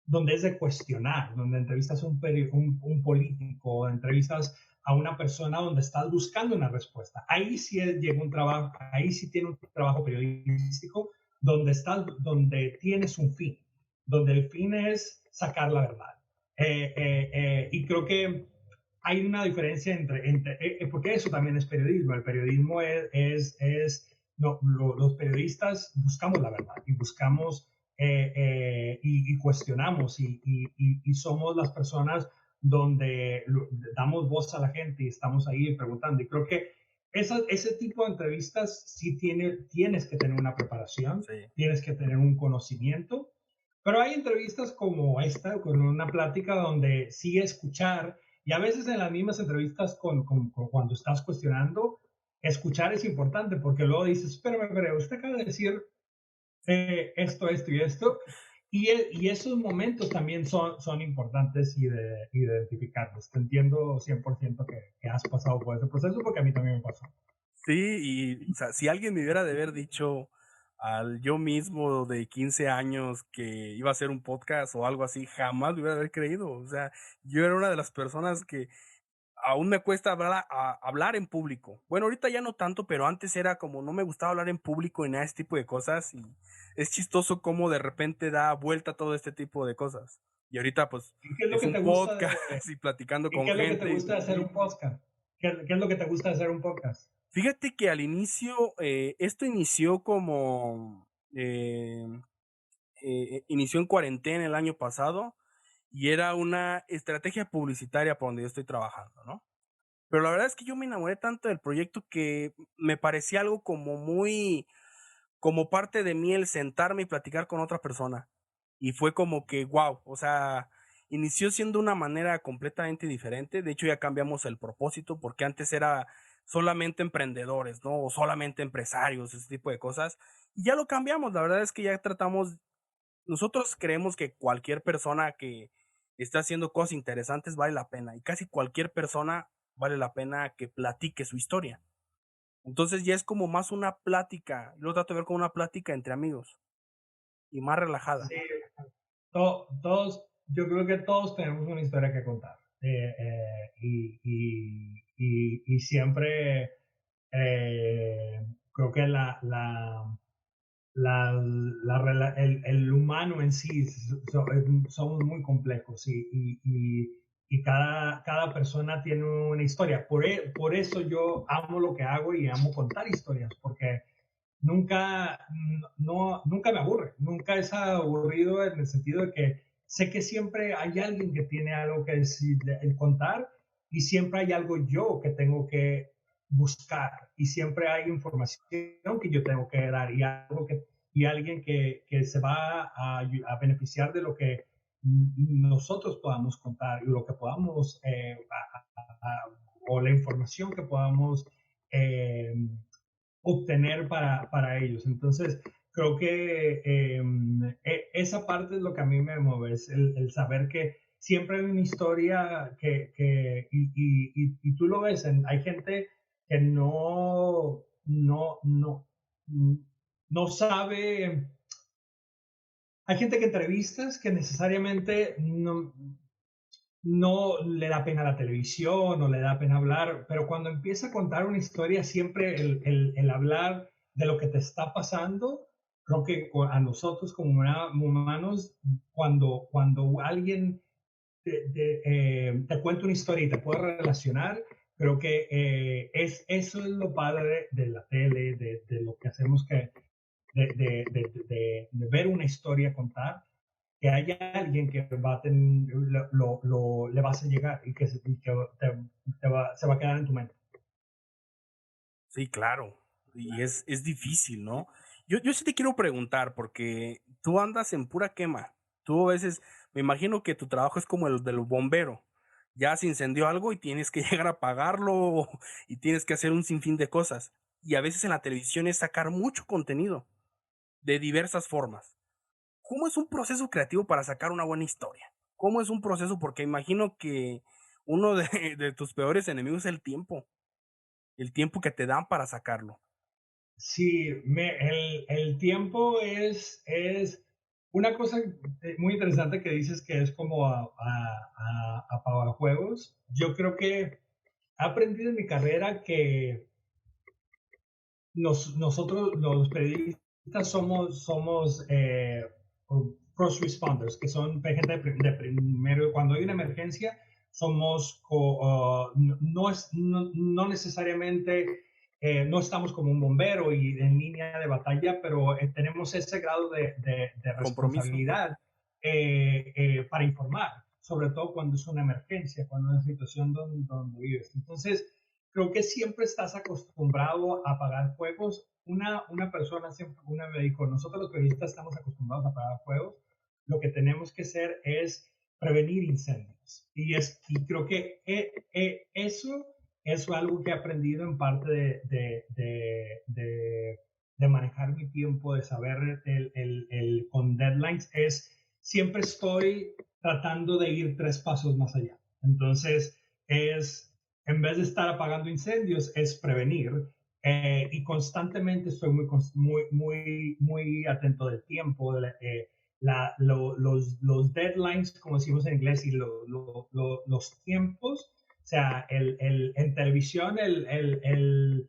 donde es de cuestionar, donde entrevistas a un político, entrevistas a una persona donde estás buscando una respuesta. Ahí sí llega un trabajo, ahí sí tiene un trabajo periodístico donde tienes un fin, donde el fin es sacar la verdad. Y creo que hay una diferencia porque eso también es periodismo. El periodismo no, los periodistas buscamos la verdad y buscamos y cuestionamos y somos las personas donde damos voz a la gente y estamos ahí preguntando. Y creo que ese tipo de entrevistas sí tienes que tener una preparación, sí. tienes que tener un conocimiento, pero hay entrevistas como esta, con una plática donde sí escuchar, y a veces en las mismas entrevistas cuando estás cuestionando, escuchar es importante porque luego dices, espérame, usted acaba de decir esto y esto. Y esos momentos también son importantes y de identificarlos. Te entiendo 100% que has pasado por ese proceso porque a mí también me pasó. Sí, y, o sea, si alguien me hubiera de haber dicho al yo mismo de 15 años que iba a hacer un podcast o algo así, jamás me hubiera de haber creído. O sea, yo era una de las personas que aún me cuesta hablar en público. Bueno, ahorita ya no tanto, pero antes era como no me gustaba hablar en público y nada de ese tipo de cosas. Y es chistoso cómo de repente da vuelta todo este tipo de cosas. Y ahorita pues ¿Y qué es lo es que un te gusta podcast y platicando y con qué es lo que te gente. gusta de hacer un podcast? ¿Qué es lo que te gusta de hacer un podcast? Fíjate que al inicio, esto inició como, inició en cuarentena el año pasado y era una estrategia publicitaria por donde yo estoy trabajando, ¿no? Pero la verdad es que yo me enamoré tanto del proyecto que me parecía algo como como parte de mí el sentarme y platicar con otra persona. Y fue como que, wow, o sea, inició siendo una manera completamente diferente. De hecho, ya cambiamos el propósito porque antes era solamente emprendedores, ¿no? O solamente empresarios, ese tipo de cosas. Y ya lo cambiamos, la verdad es que ya tratamos, nosotros creemos que cualquier persona que esté haciendo cosas interesantes vale la pena, y casi cualquier persona vale la pena que platique su historia. Entonces ya es como más una plática, yo lo trato de ver como una plática entre amigos y más relajada. Sí, todos, yo creo que todos tenemos una historia que contar. Y siempre creo que el humano en sí somos muy complejos y cada persona tiene una historia. Por eso yo amo lo que hago y amo contar historias, porque nunca, nunca me aburre, nunca es aburrido en el sentido de que sé que siempre hay alguien que tiene algo que decir, el contar, y siempre hay algo yo que tengo que buscar, y siempre hay información que yo tengo que dar, y alguien que se va a beneficiar de lo que nosotros podamos contar y lo que podamos, o la información que podamos eh, obtener para ellos. Entonces, creo que esa parte es lo que a mí me mueve, es el saber que siempre hay una historia y tú lo ves, hay gente que no sabe, hay gente que entrevistas que necesariamente no le da pena la televisión, no le da pena hablar, pero cuando empieza a contar una historia, siempre el hablar de lo que te está pasando, creo que a nosotros como humanos, cuando alguien te cuenta una historia y te puede relacionar, creo que eso es lo padre de la tele, de lo que hacemos, de ver una historia contar, que haya alguien que va a tener, le vas a llegar y que se va a quedar en tu mente. Sí, claro. Y es difícil, ¿no? Yo sí te quiero preguntar, porque tú andas en pura quema. Tú a veces, me imagino que tu trabajo es como el del bombero. Ya se incendió algo y tienes que llegar a apagarlo y tienes que hacer un sinfín de cosas. Y a veces en la televisión es sacar mucho contenido de diversas formas. ¿Cómo es un proceso creativo para sacar una buena historia? ¿Cómo es un proceso? Porque imagino que uno de, de tus peores enemigos es el tiempo que te dan para sacarlo. Sí, el tiempo es una cosa muy interesante que dices, que es como a apagajuegos. Yo creo que he aprendido en mi carrera que nosotros los periodistas somos first responders, que son gente de primero. Cuando hay una emergencia, no necesariamente, no estamos como un bombero y en línea de batalla, pero tenemos ese grado de Compromiso. responsabilidad para informar, sobre todo cuando es una emergencia, cuando es una situación donde vives. Entonces, creo que siempre estás acostumbrado a apagar fuegos. Una persona siempre, una me dijo, nosotros los periodistas estamos acostumbrados a apagar fuegos, lo que tenemos que hacer es prevenir incendios. Y creo que eso es algo que he aprendido en parte de manejar mi tiempo, de saber con deadlines, es siempre estoy tratando de ir 3 pasos más allá. Entonces, en vez de estar apagando incendios, es prevenir. Y constantemente estoy muy atento del tiempo, los deadlines, como decimos en inglés, y los tiempos. O sea, en televisión el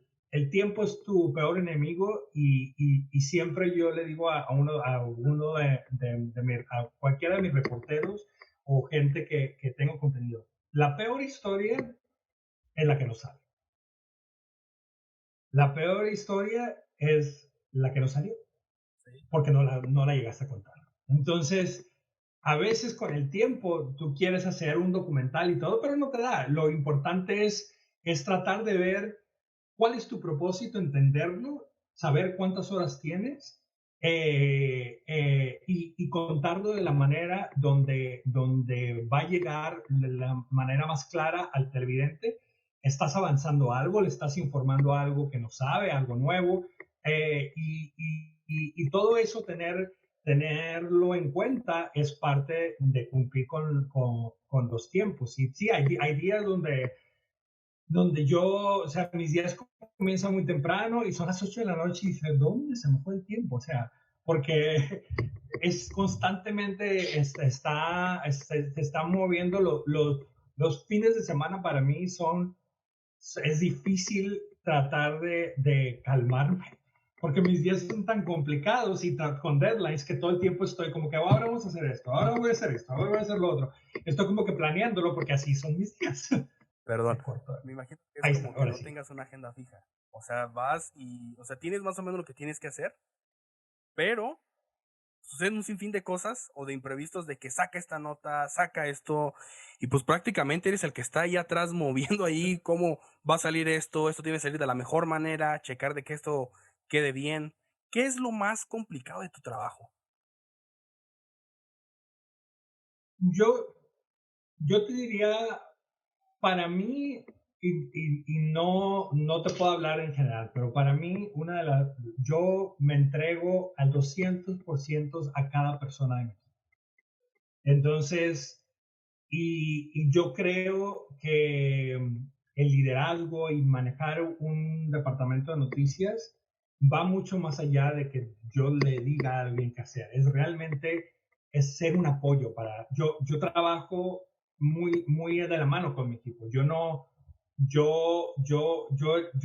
tiempo es tu peor enemigo, y siempre yo le digo a uno a cualquiera de mis reporteros o gente que tengo contenido, la peor historia es la que no sale. La peor historia es la que no salió, porque no la llegaste a contar. Entonces, a veces con el tiempo tú quieres hacer un documental y todo, pero no te da. Lo importante es tratar de ver cuál es tu propósito, entenderlo, saber cuántas horas tienes, y contarlo de la manera donde va a llegar de la manera más clara al televidente, estás avanzando algo, le estás informando algo que no sabe, algo nuevo, y todo eso tenerlo en cuenta es parte de cumplir con los tiempos. Y sí, hay días donde yo, o sea, mis días comienzan muy temprano y son las 8 de la noche y dices, ¿dónde se me fue el tiempo? O sea, porque es constantemente, se están moviendo los fines de semana para mí es difícil tratar de calmarme, porque mis días son tan complicados y con deadlines que todo el tiempo estoy como que ahora vamos a hacer esto, ahora voy a hacer esto, ahora voy a hacer lo otro. Estoy como que planeándolo porque así son mis días. Perdón, me imagino que es Ahí como está, que ahora no sí. tengas una agenda fija. O sea, vas y, o sea, tienes más o menos lo que tienes que hacer, pero suceden un sinfín de cosas o de imprevistos de que saca esta nota, saca esto, y pues prácticamente eres el que está ahí atrás moviendo ahí cómo va a salir esto tiene que salir de la mejor manera, checar de que esto quede bien. ¿Qué es lo más complicado de tu trabajo? Yo, yo te diría, para mí, no te puedo hablar en general, pero para mí, yo me entrego al 200% a cada persona de mí. Entonces, y yo creo que el liderazgo y manejar un departamento de noticias va mucho más allá de que yo le diga a alguien qué hacer. Es ser un apoyo yo trabajo muy de la mano con mi equipo. Yo no, yo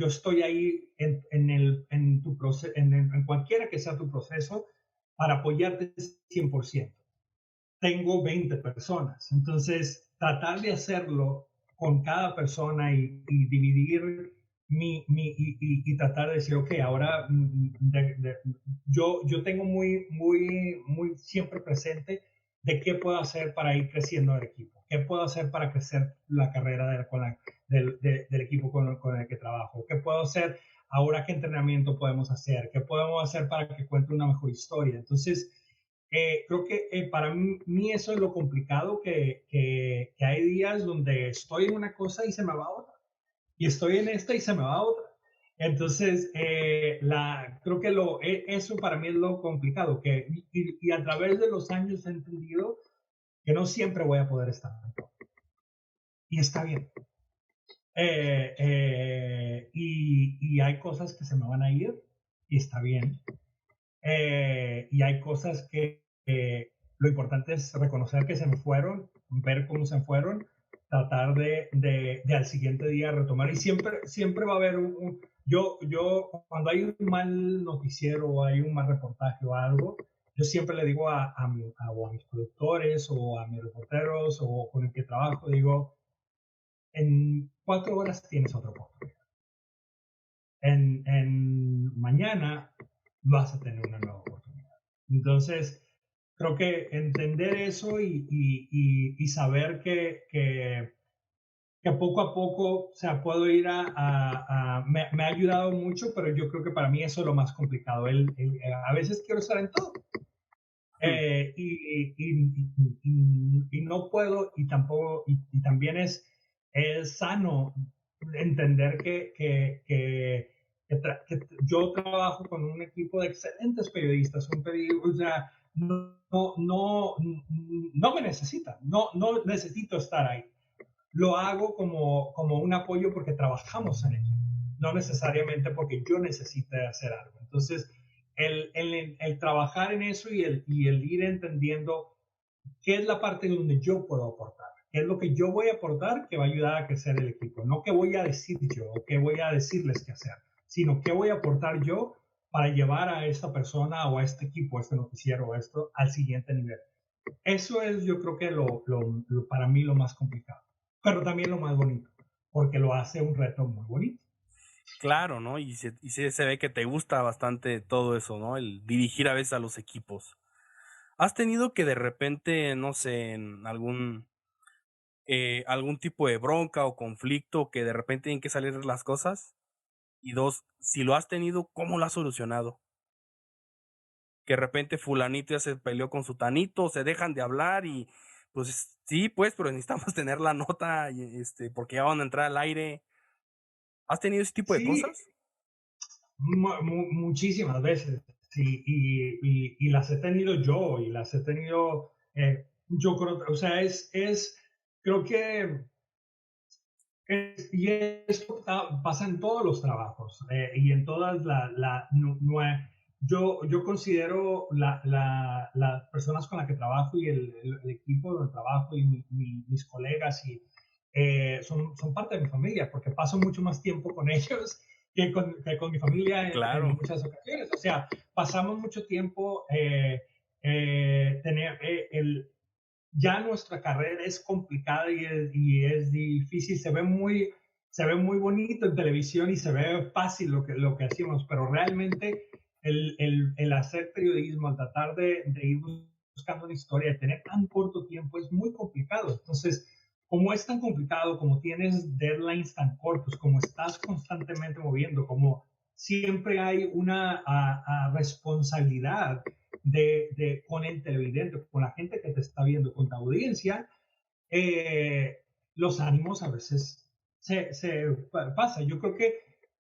estoy ahí en tu proceso, en cualquiera que sea tu proceso para apoyarte 100%. Tengo 20 personas. Entonces, tratar de hacerlo con cada persona y dividir y tratar de decir, ok, ahora yo tengo muy siempre presente de qué puedo hacer para ir creciendo el equipo, qué puedo hacer para crecer la carrera del equipo con el que trabajo, qué puedo hacer ahora, qué entrenamiento podemos hacer, qué podemos hacer para que cuente una mejor historia. Entonces, creo que para mí eso es lo complicado, que hay días donde estoy en una cosa y se me va otra, y estoy en esta y se me va otra. Entonces, creo que eso para mí es lo complicado, y a través de los años he entendido que no siempre voy a poder estar en todo. Y está bien. Y hay cosas que se me van a ir y está bien. Y hay cosas que lo importante es reconocer que se me fueron, ver cómo se fueron, tratar de al siguiente día retomar. Y siempre va a haber cuando hay un mal noticiero o hay un mal reportaje o algo, yo siempre le digo a mis productores o a mis reporteros o con el que trabajo, digo, en 4 horas tienes otra oportunidad. En mañana vas a tener una nueva oportunidad. Entonces, creo que entender eso y saber que poco a poco, o sea, puedo ir me ha ayudado mucho, pero yo creo que para mí eso es lo más complicado. A veces quiero estar en todo. Y no puedo, y tampoco, y también es sano entender que yo trabajo con un equipo de excelentes periodistas, o sea, no me necesitan, no necesito estar ahí. Lo hago como un apoyo porque trabajamos en equipo, no necesariamente porque yo necesite hacer algo. Entonces, el trabajar en eso y el ir entendiendo qué es la parte donde yo puedo aportar, qué es lo que yo voy a aportar que va a ayudar a crecer el equipo, no qué voy a decir yo o qué voy a decirles qué hacer, sino qué voy a aportar yo para llevar a esta persona o a este equipo, a este noticiero o esto al siguiente nivel. Eso es, yo creo que para mí lo más complicado, pero también lo más bonito, porque lo hace un reto muy bonito. Claro, ¿no? Se ve que te gusta bastante todo eso, ¿no? El dirigir a veces a los equipos. ¿Has tenido que de repente, no sé, en algún tipo de bronca o conflicto que de repente tienen que salir las cosas? Y dos, si lo has tenido, ¿cómo lo has solucionado? Que de repente fulanito ya se peleó con sutanito, se dejan de hablar y pues sí, pues, pero necesitamos tener la nota, porque ya van a entrar al aire. ¿Has tenido ese tipo de Sí, cosas? muchísimas veces. Sí, y las he tenido yo, y las he tenido, yo creo, o sea, creo que y esto pasa en todos los trabajos y en todas yo considero las personas con las que trabajo y el equipo donde trabajo y mis colegas son parte de mi familia porque paso mucho más tiempo con ellos que con mi familia en Claro. muchas ocasiones. O sea, pasamos mucho tiempo tener ya nuestra carrera es complicada y es difícil, se ve muy bonito en televisión y se ve fácil lo que hacemos, pero realmente el hacer periodismo, el tratar de ir buscando una historia, de tener tan corto tiempo es muy complicado. Entonces, como es tan complicado, como tienes deadlines tan cortos, como estás constantemente moviendo, como siempre hay una responsabilidad con el televidente, con la gente que te está viendo, con tu audiencia, eh, los ánimos a veces pasa. Yo creo que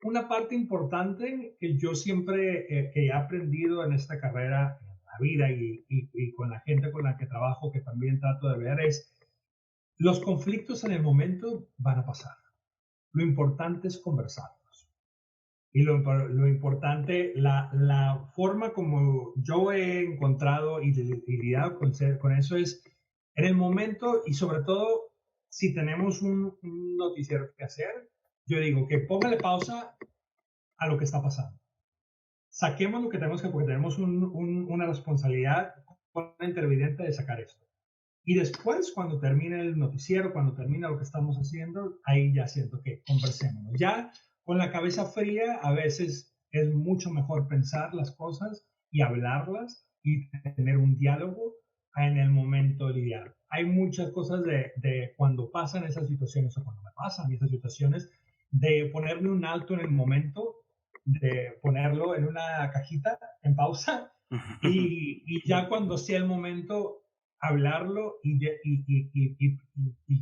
una parte importante que yo siempre que he aprendido en esta carrera, en la vida y con la gente con la que trabajo, que también trato de ver, es los conflictos en el momento van a pasar. Lo importante es conversarlos. Y lo importante, la forma como yo he encontrado y lidiado con eso es en el momento y sobre todo si tenemos un noticiero que hacer, yo digo que póngale pausa a lo que está pasando. Saquemos lo que tenemos que, porque tenemos una responsabilidad con el intervidente de sacar esto. Y después, cuando termine el noticiero, cuando termine lo que estamos haciendo, ahí ya siento que conversemos. Ya con la cabeza fría, a veces es mucho mejor pensar las cosas y hablarlas y tener un diálogo en el momento lidiar. Hay muchas cosas de cuando pasan esas situaciones o cuando me pasan esas situaciones, de ponerle un alto en el momento, de ponerlo en una cajita en pausa y ya cuando sea el momento hablarlo y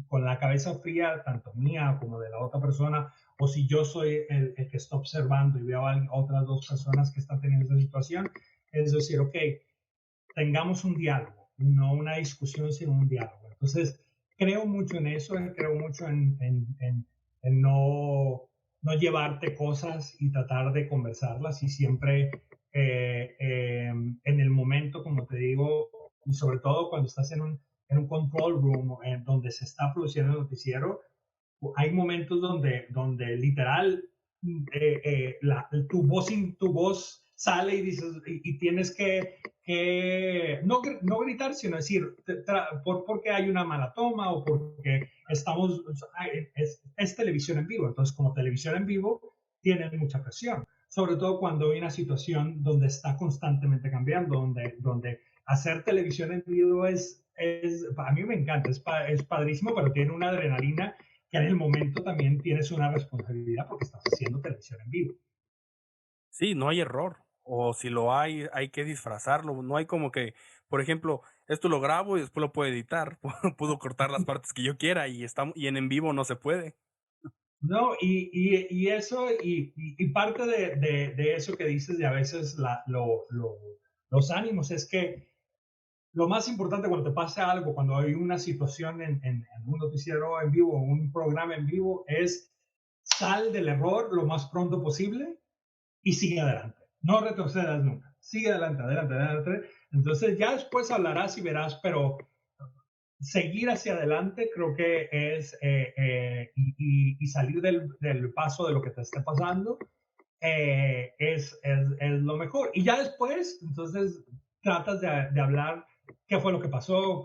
con la cabeza fría, tanto mía como de la otra persona, o si yo soy el que está observando y veo a otras dos personas que están teniendo esa situación, es decir, ok, tengamos un diálogo, no una discusión, sino un diálogo. Entonces, creo mucho en eso, creo mucho en no llevarte cosas y tratar de conversarlas y siempre en el momento, como te digo, y sobre todo cuando estás en un control room donde se está produciendo el noticiero, hay momentos donde literal tu voz sale y dices y tienes que no gritar, sino decir porque hay una mala toma o porque es televisión en vivo. Entonces, como televisión en vivo, tienen mucha presión, sobre todo cuando hay una situación donde está constantemente cambiando, donde hacer televisión en vivo a mí me encanta, es padrísimo, pero tiene una adrenalina que en el momento también tienes una responsabilidad porque estás haciendo televisión en vivo. Sí, no hay error. O si lo hay que disfrazarlo. No hay como que, por ejemplo, esto lo grabo y después lo puedo editar. Puedo cortar las partes que yo quiera y en vivo no se puede. No, y eso, y parte de eso que dices de a veces los ánimos, es que lo más importante cuando te pasa algo, cuando hay una situación en un noticiero en vivo, un programa en vivo, es sal del error lo más pronto posible y sigue adelante. No retrocedas nunca. Sigue adelante, adelante, adelante. Entonces ya después hablarás y verás, pero seguir hacia adelante creo que es y salir del paso de lo que te esté pasando es lo mejor. Y ya después, entonces, tratas de hablar qué fue lo que pasó,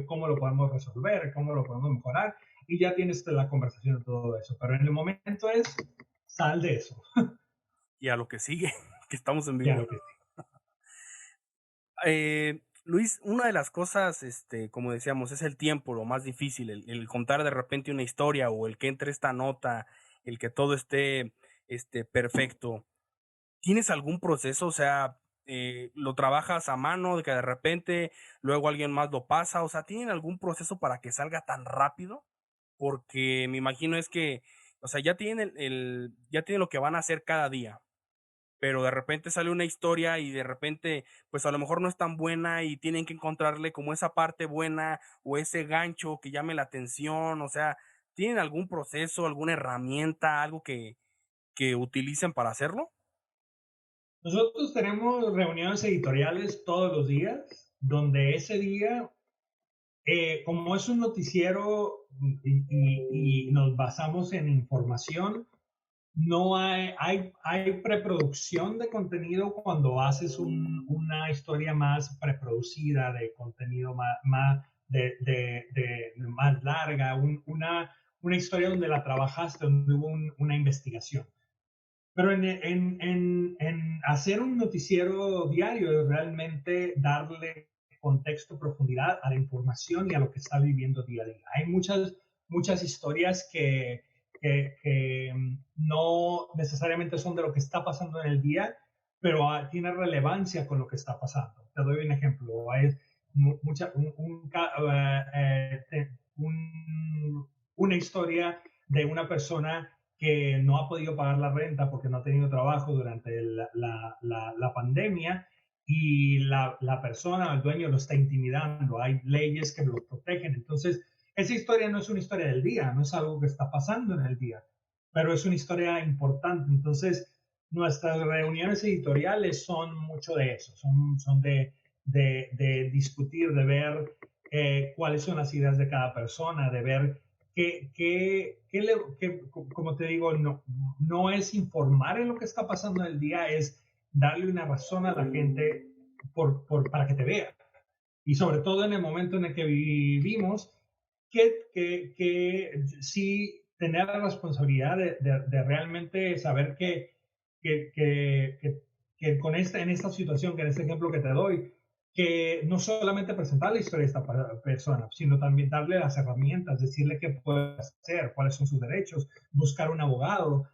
cómo lo podemos resolver, cómo lo podemos mejorar, y ya tienes la conversación de todo eso. Pero en el momento sal de eso. Y a lo que sigue, que estamos en Ya vivo. lo que Luis, una de las cosas, como decíamos, es el tiempo, lo más difícil, el contar de repente una historia o el que entre esta nota, el que todo esté, perfecto. ¿Tienes algún proceso? O sea, ¿lo trabajas a mano de que de repente luego alguien más lo pasa? O sea, ¿tienen algún proceso para que salga tan rápido? Porque me imagino es que, O sea, ya tienen ya tienen lo que van a hacer cada día, pero de repente sale una historia y de repente, pues a lo mejor no es tan buena y tienen que encontrarle como esa parte buena o ese gancho que llame la atención. O sea, ¿tienen algún proceso, alguna herramienta, algo que utilicen para hacerlo? Nosotros tenemos reuniones editoriales todos los días, donde ese día, como es un noticiero y nos basamos en información, no hay preproducción de contenido cuando haces una historia más preproducida, de contenido más larga, una historia donde la trabajaste, donde hubo una investigación. Pero en hacer un noticiero diario es realmente darle contexto, profundidad a la información y a lo que está viviendo día a día. Hay muchas historias que no necesariamente son de lo que está pasando en el día, pero tiene relevancia con lo que está pasando. Te doy un ejemplo. Hay mucha, una historia de una persona que no ha podido pagar la renta porque no ha tenido trabajo durante la pandemia, y la persona, el dueño, lo está intimidando. Hay leyes que lo protegen. Entonces, esa historia no es una historia del día, no es algo que está pasando en el día, pero es una historia importante. Entonces, nuestras reuniones editoriales son mucho de eso, son de discutir, de ver cuáles son las ideas de cada persona, de ver como te digo, no es informar en lo que está pasando en el día, es darle una razón a la gente para que te vea. Y sobre todo en el momento en el que vivimos, que sí tener la responsabilidad de realmente saber que en esta situación, que en este ejemplo que te doy, que no solamente presentar la historia de esta persona, sino también darle las herramientas, decirle qué puede hacer, cuáles son sus derechos, buscar un abogado,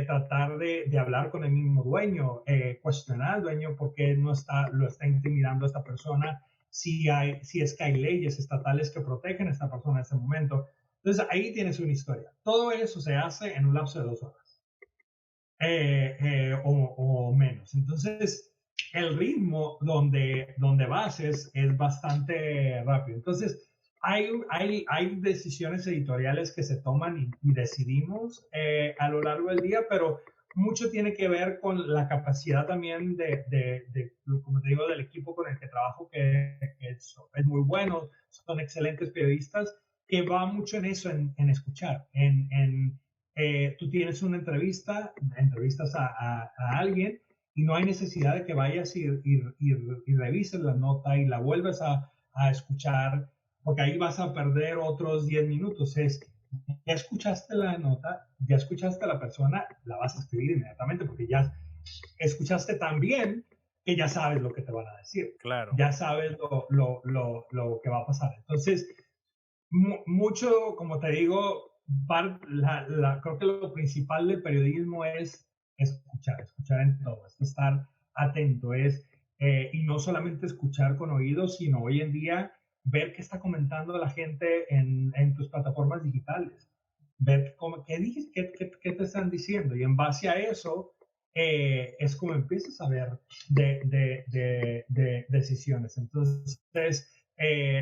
tratar de hablar con el mismo dueño, cuestionar al dueño por qué lo está intimidando a esta persona, si es que hay leyes estatales que protegen a esta persona en ese momento. Entonces ahí tienes una historia. Todo eso se hace en un lapso de 2 horas o menos. Entonces, el ritmo donde vas es bastante rápido. Entonces, hay decisiones editoriales que se toman y decidimos a lo largo del día, pero mucho tiene que ver con la capacidad también como te digo, del equipo con el que trabajo, que es muy bueno, son excelentes periodistas, que va mucho en eso, en escuchar, tú tienes una entrevistas a alguien, y no hay necesidad de que vayas y revises la nota y la vuelves a escuchar, porque ahí vas a perder otros 10 minutos. Ya escuchaste la nota, ya escuchaste a la persona, la vas a escribir inmediatamente, porque ya escuchaste tan bien que ya sabes lo que te van a decir, Claro. ya sabes lo que va a pasar. Entonces, mucho, como te digo, creo que lo principal del periodismo es escuchar en todo, es estar atento, y no solamente escuchar con oídos, sino hoy en día ver qué está comentando la gente en tus plataformas digitales, ver qué te están diciendo, y en base a eso es como empiezas a ver de decisiones. Entonces,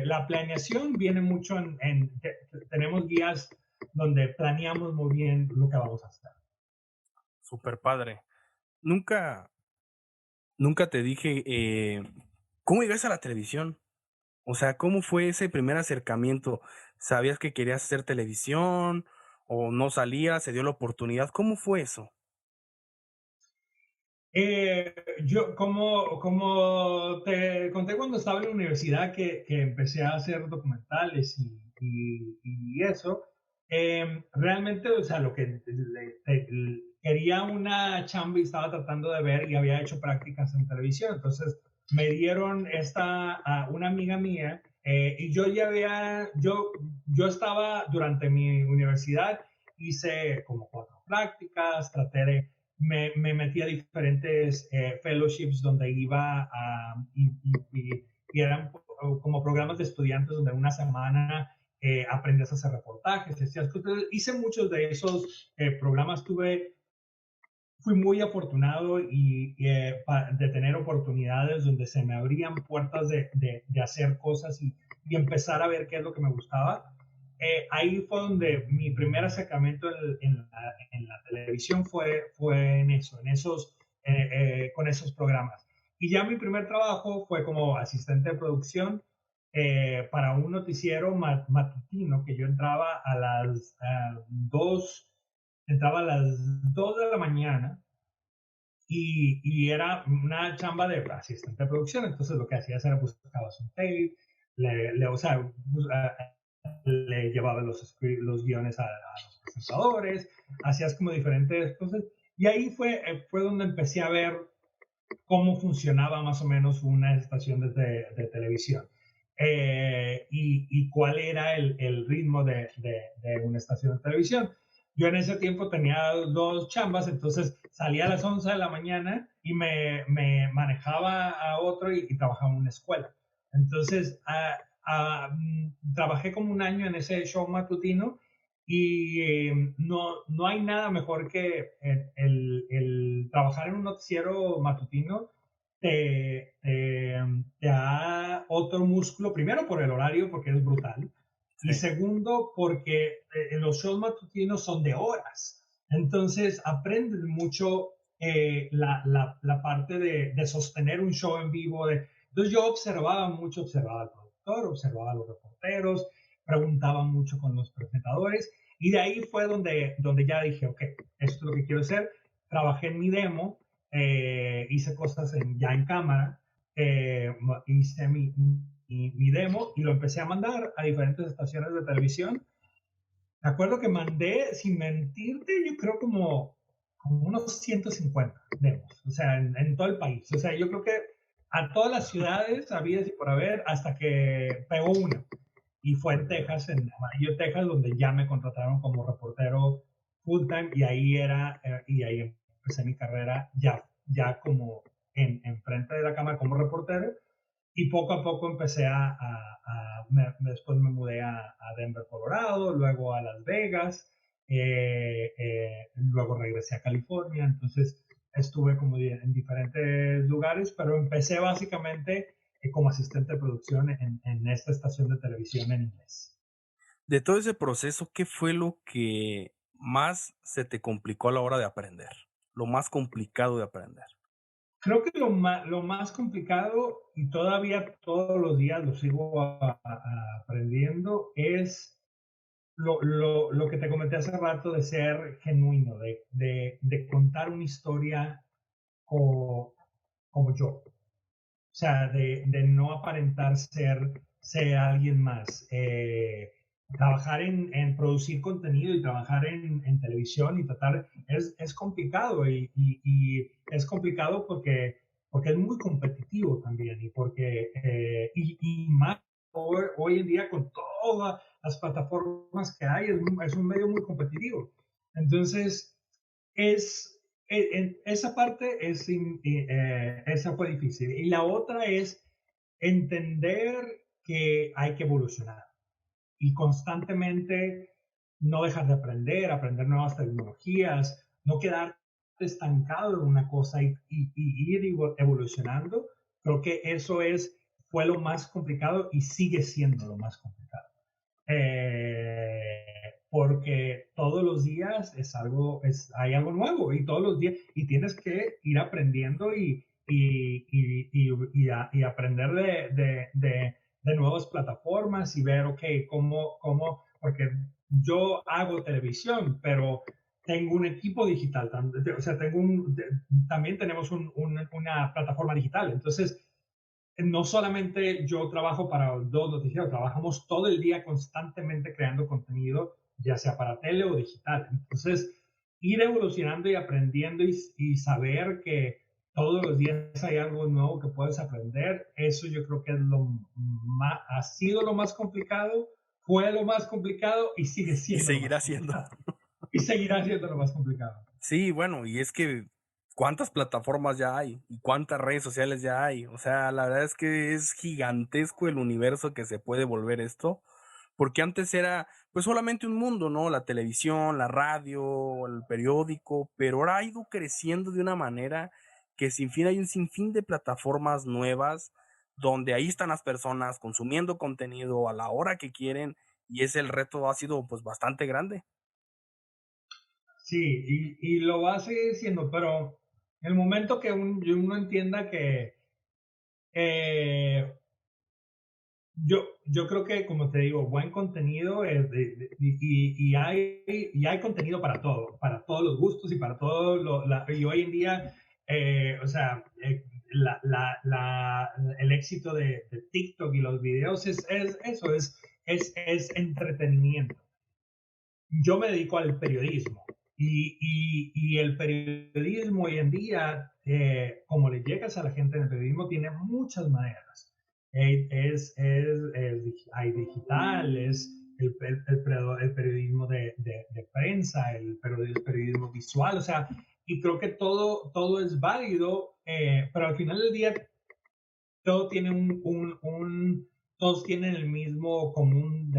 la planeación viene mucho tenemos guías donde planeamos muy bien lo que vamos a hacer. Súper padre. Nunca, nunca te dije, ¿cómo llegaste a la televisión? O sea, ¿cómo fue ese primer acercamiento? ¿Sabías que querías hacer televisión o no salías, se dio la oportunidad? ¿Cómo fue eso? Yo, como te conté cuando estaba en la universidad, que empecé a hacer documentales y eso, realmente, o sea, lo que quería una chamba y estaba tratando de ver, y había hecho prácticas en televisión. Entonces me dieron a una amiga mía, y yo estaba durante mi universidad, hice como 4 prácticas, me metí a diferentes fellowships donde iba y eran como programas de estudiantes donde una semana aprendías a hacer reportajes, hice muchos de esos programas, fui muy afortunado de tener oportunidades donde se me abrían puertas de hacer cosas y empezar a ver qué es lo que me gustaba. Ahí fue donde mi primer acercamiento en la televisión fue en esos, con esos programas. Y ya mi primer trabajo fue como asistente de producción para un noticiero matutino que yo entraba a las 2 de la mañana y era una chamba de asistente de producción. Entonces lo que hacías era buscabas un tape, o sea, le llevaba los guiones a los presentadores, hacías como diferentes cosas. Y ahí fue donde empecé a ver cómo funcionaba más o menos una estación de televisión y cuál era el ritmo de una estación de televisión. Yo en ese tiempo tenía 2 chambas, entonces salía a las 11 de la mañana y me manejaba a otro y trabajaba en una escuela. Entonces, trabajé como un año en ese show matutino y no hay nada mejor que el trabajar en un noticiero matutino te da otro músculo, primero por el horario, porque es brutal, sí. Y segundo, porque los shows matutinos son de horas. Entonces, aprendes mucho la parte de sostener un show en vivo. Entonces, yo observaba al productor, observaba a los reporteros, preguntaba mucho con los presentadores, y de ahí fue donde ya dije, ok, esto es lo que quiero hacer. Trabajé en mi demo, hice cosas ya en cámara, hice mi demo y lo empecé a mandar a diferentes estaciones de televisión. Me acuerdo que mandé, sin mentirte, yo creo como unos 150 demos, o sea, en todo el país. O sea, yo creo que a todas las ciudades había y por haber, hasta que pegó una. Y fue en Texas, en Amarillo, Texas, donde ya me contrataron como reportero full time y ahí empecé mi carrera ya como en frente de la cámara como reportero, y poco a poco empecé después me mudé a Denver, Colorado, luego a Las Vegas, luego regresé a California. Entonces estuve como en diferentes lugares, pero empecé básicamente como asistente de producción en esta estación de televisión en inglés. De todo ese proceso, ¿qué fue lo que más se te complicó a la hora de aprender? Lo más complicado de aprender. Creo que lo más complicado, y todavía todos los días lo sigo aprendiendo, es lo que te comenté hace rato de ser genuino, de contar una historia como yo. O sea, de no aparentar ser alguien más. Trabajar en producir contenido y trabajar en televisión y tratar, es complicado y es complicado porque es muy competitivo también y porque, y más hoy en día con todas las plataformas que hay, es un medio muy competitivo. Entonces, esa parte esa fue difícil. Y la otra es entender que hay que evolucionar y constantemente no dejar de aprender nuevas tecnologías, no quedarte estancado en una cosa y ir evolucionando. Creo que eso fue lo más complicado y sigue siendo lo más complicado. Porque todos los días hay algo nuevo y todos los días, y tienes que ir aprendiendo y aprender de nuevas plataformas y ver, ok, porque yo hago televisión, pero tengo un equipo digital, o sea, también tenemos una plataforma digital. Entonces, no solamente yo trabajo para 2 noticieros, trabajamos todo el día constantemente creando contenido, ya sea para tele o digital. Entonces, ir evolucionando y aprendiendo y saber que todos los días hay algo nuevo que puedes aprender, eso yo creo que ha sido lo más complicado, fue lo más complicado y sigue siendo. Y seguirá siendo. Y seguirá siendo lo más complicado. Sí, bueno, y es que ¿cuántas plataformas ya hay? ¿Y cuántas redes sociales ya hay? O sea, la verdad es que es gigantesco el universo que se puede volver esto, porque antes era pues solamente un mundo, ¿no? La televisión, la radio, el periódico, pero ahora ha ido creciendo de una manera que sin fin hay un sinfín de plataformas nuevas donde ahí están las personas consumiendo contenido a la hora que quieren y ese el reto ha sido pues bastante grande. Sí, y lo va a seguir siendo, pero el momento que uno entienda que eh, yo creo que, como te digo, buen contenido y hay contenido para todos los gustos y para todo y hoy en día, o sea, el éxito de TikTok y los videos es eso, es entretenimiento. Yo me dedico al periodismo y el periodismo hoy en día, como le llegas a la gente en el periodismo, tiene muchas maneras. Hay digital, es el periodismo de prensa, el periodismo visual, o sea, y creo que todo es válido, pero al final del día todo tiene todos tienen el mismo común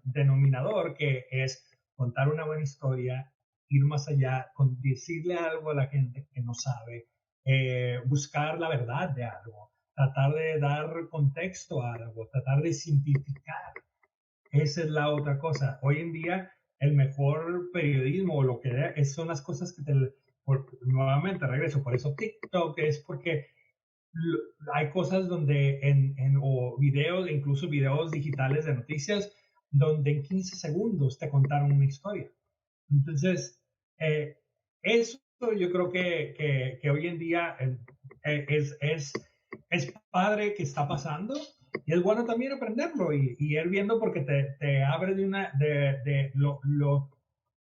denominador, que es contar una buena historia, ir más allá, decirle algo a la gente que no sabe, buscar la verdad de algo, tratar de dar contexto a algo, tratar de simplificar. Esa es la otra cosa. Hoy en día, el mejor periodismo o lo que son las cosas que nuevamente regreso, por eso TikTok es porque hay cosas donde o videos, incluso videos digitales de noticias, donde en 15 segundos te contaron una historia. Entonces, eso yo creo que hoy en día es padre que está pasando y es bueno también aprenderlo y ir viendo porque te abre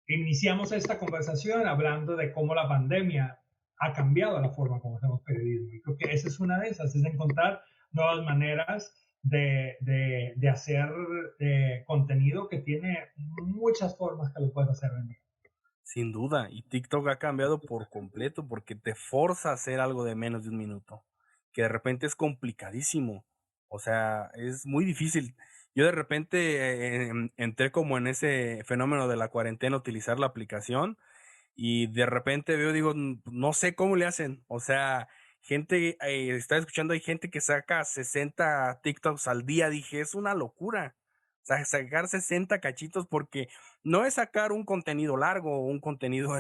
iniciamos esta conversación hablando de cómo la pandemia ha cambiado la forma como hacemos periodismo. Y creo que esa es una de esas, es encontrar nuevas maneras de hacer contenido que tiene muchas formas que lo puedes hacer en día. Sin duda, y TikTok ha cambiado por completo porque te forza a hacer algo de menos de un minuto, que de repente es complicadísimo, o sea, es muy difícil. Yo de repente entré como en ese fenómeno de la cuarentena, utilizar la aplicación y de repente veo, digo, no sé cómo le hacen, o sea, gente, está escuchando, hay gente que saca 60 TikToks al día, dije, es una locura. O sea, sacar 60 cachitos porque no es sacar un contenido largo o un contenido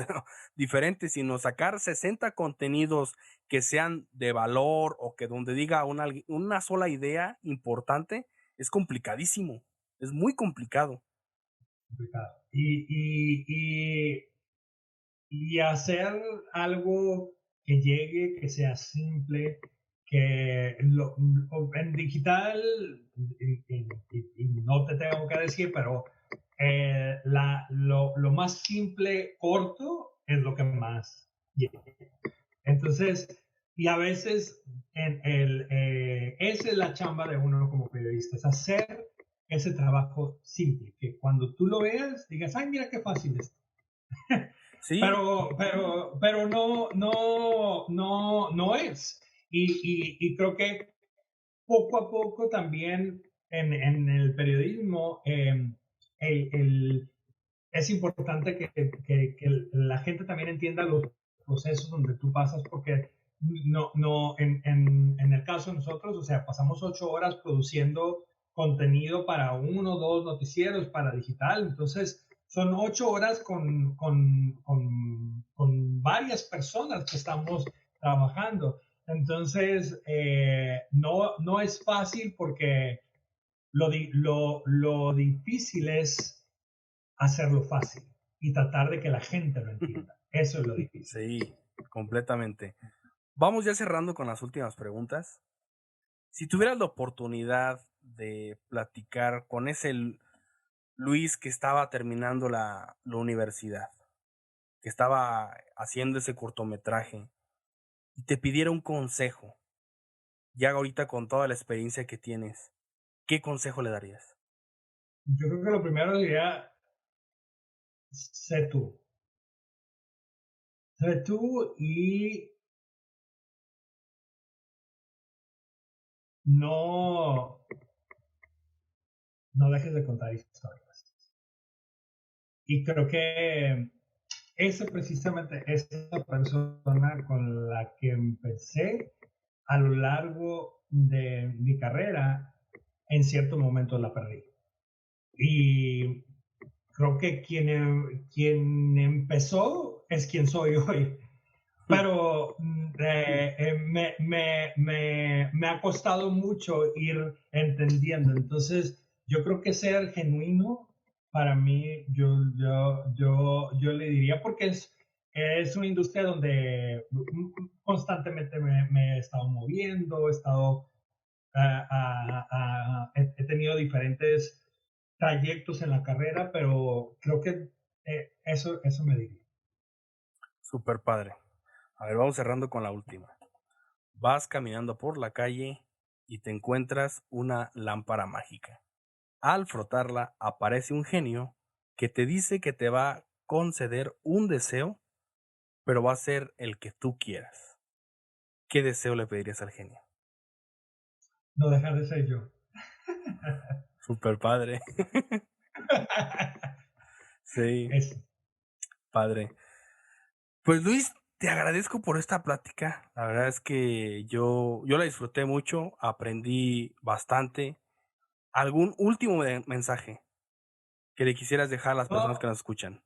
diferente, sino sacar 60 contenidos que sean de valor o que donde diga una sola idea importante, es complicadísimo, es muy complicado. Complicado. Y hacer algo que llegue, que sea simple, en digital, y no te tengo que decir, pero lo más simple, corto, es lo que más llega. Entonces, y a veces esa es la chamba de uno como periodista, es hacer ese trabajo simple, que cuando tú lo veas, digas, ay, mira qué fácil es. Sí. Pero no es. Y creo que poco a poco también en el periodismo el, es importante que la gente también entienda los procesos donde tú pasas, porque en el caso de nosotros, o sea, pasamos 8 horas produciendo contenido para uno o dos noticieros, para digital, entonces son 8 horas con varias personas que estamos trabajando. Entonces, no es fácil porque lo difícil es hacerlo fácil y tratar de que la gente lo entienda. Eso es lo difícil. Sí, completamente. Vamos ya cerrando con las últimas preguntas. Si tuvieras la oportunidad de platicar con ese Luis que estaba terminando la universidad, que estaba haciendo ese cortometraje, y te pidiera un consejo, ya ahorita con toda la experiencia que tienes, ¿qué consejo le darías? Yo creo que lo primero sería, sé tú. Sé tú y no, no dejes de contar historias. Y creo que precisamente esa persona con la que empecé a lo largo de mi carrera, en cierto momento la perdí. Y creo que quien empezó es quien soy hoy. Pero me ha costado mucho ir entendiendo. Entonces, yo creo que ser genuino, para mí, yo le diría, porque es una industria donde constantemente me he estado moviendo, he estado, he tenido diferentes trayectos en la carrera, pero creo que eso me diría. Súper padre. A ver, vamos cerrando con la última. Vas caminando por la calle y te encuentras una lámpara mágica. Al frotarla aparece un genio que te dice que te va a conceder un deseo, pero va a ser el que tú quieras. ¿Qué deseo le pedirías al genio? No dejar de ser yo. Súper padre. Sí, padre. Pues Luis, te agradezco por esta plática. La verdad es que yo la disfruté mucho, aprendí bastante. ¿Algún último mensaje que le quisieras dejar a las personas que nos escuchan?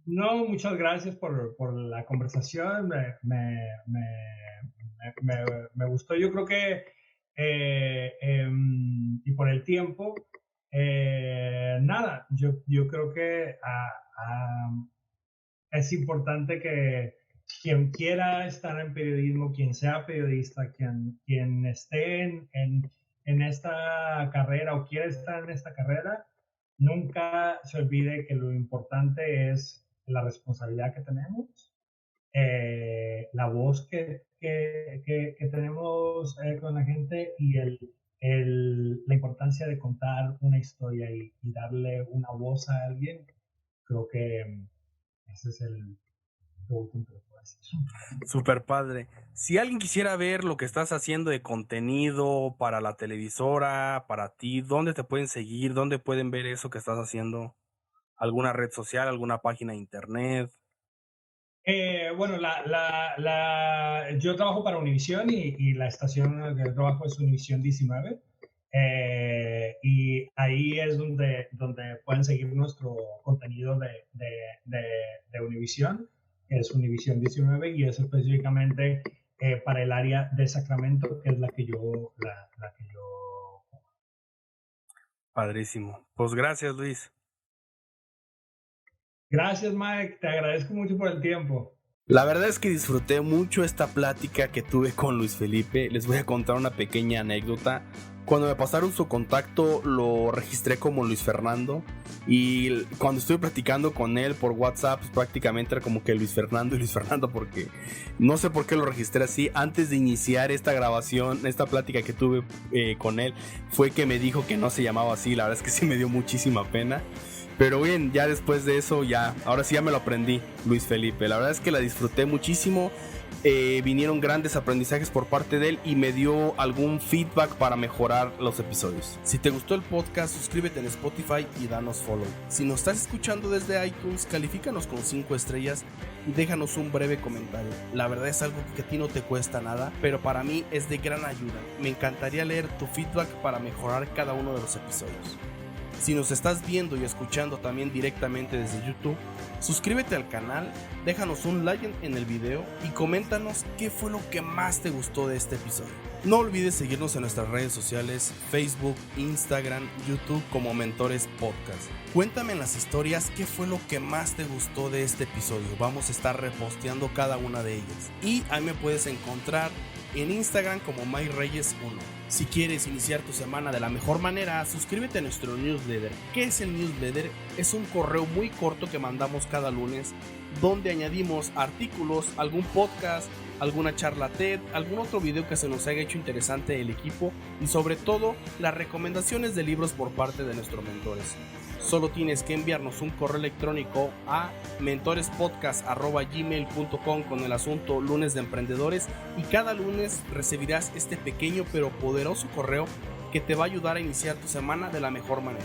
No, muchas gracias por la conversación. Me gustó. Yo creo que, y por el tiempo, nada, yo creo que es importante que quien quiera estar en periodismo, quien sea periodista, quien esté en esta carrera o quiera estar en esta carrera, nunca se olvide que lo importante es la responsabilidad que tenemos, la voz que tenemos con la gente y la importancia de contar una historia y darle una voz a alguien. Creo que ese es el último que puedo decir. Súper padre. Si alguien quisiera ver lo que estás haciendo de contenido para la televisora, para ti, ¿dónde te pueden seguir? ¿Dónde pueden ver eso que estás haciendo? ¿Alguna red social, alguna página de internet? Bueno, yo trabajo para Univisión y la estación en la que trabajo es Univisión 19. Y ahí es donde pueden seguir nuestro contenido de Univisión, que es Univisión 19, y es específicamente para el área de Sacramento, que es la que yo. Padrísimo. Pues gracias, Luis. Gracias, Mike. Te agradezco mucho por el tiempo. La verdad es que disfruté mucho esta plática que tuve con Luis Felipe. Les voy a contar una pequeña anécdota. Cuando me pasaron su contacto lo registré como Luis Fernando, y cuando estuve platicando con él por WhatsApp, pues prácticamente era como que Luis Fernando y Luis Fernando, porque no sé por qué lo registré así. Antes de iniciar esta grabación, esta plática que tuve con él, fue que me dijo que no se llamaba así. La verdad es que sí me dio muchísima pena. Pero bien, ya después de eso, ahora sí ya me lo aprendí, Luis Felipe. La verdad es que la disfruté muchísimo. Vinieron grandes aprendizajes por parte de él y me dio algún feedback para mejorar los episodios. Si te gustó el podcast, suscríbete en Spotify y danos follow. Si nos estás escuchando desde iTunes, califícanos con 5 estrellas y déjanos un breve comentario. La verdad es algo que a ti no te cuesta nada, pero para mí es de gran ayuda. Me encantaría leer tu feedback para mejorar cada uno de los episodios. Si nos estás viendo y escuchando también directamente desde YouTube, suscríbete al canal, déjanos un like en el video y coméntanos qué fue lo que más te gustó de este episodio. No olvides seguirnos en nuestras redes sociales, Facebook, Instagram, YouTube como Mentores Podcast. Cuéntame en las historias qué fue lo que más te gustó de este episodio. Vamos a estar reposteando cada una de ellas. Y ahí me puedes encontrar en Instagram como MyReyes1. Si quieres iniciar tu semana de la mejor manera, suscríbete a nuestro newsletter. ¿Qué es el newsletter? Es un correo muy corto que mandamos cada lunes, donde añadimos artículos, algún podcast, alguna charla TED, algún otro video que se nos haya hecho interesante el equipo y sobre todo las recomendaciones de libros por parte de nuestros mentores. Solo tienes que enviarnos un correo electrónico a mentorespodcast@gmail.com con el asunto Lunes de Emprendedores y cada lunes recibirás este pequeño pero poderoso correo que te va a ayudar a iniciar tu semana de la mejor manera.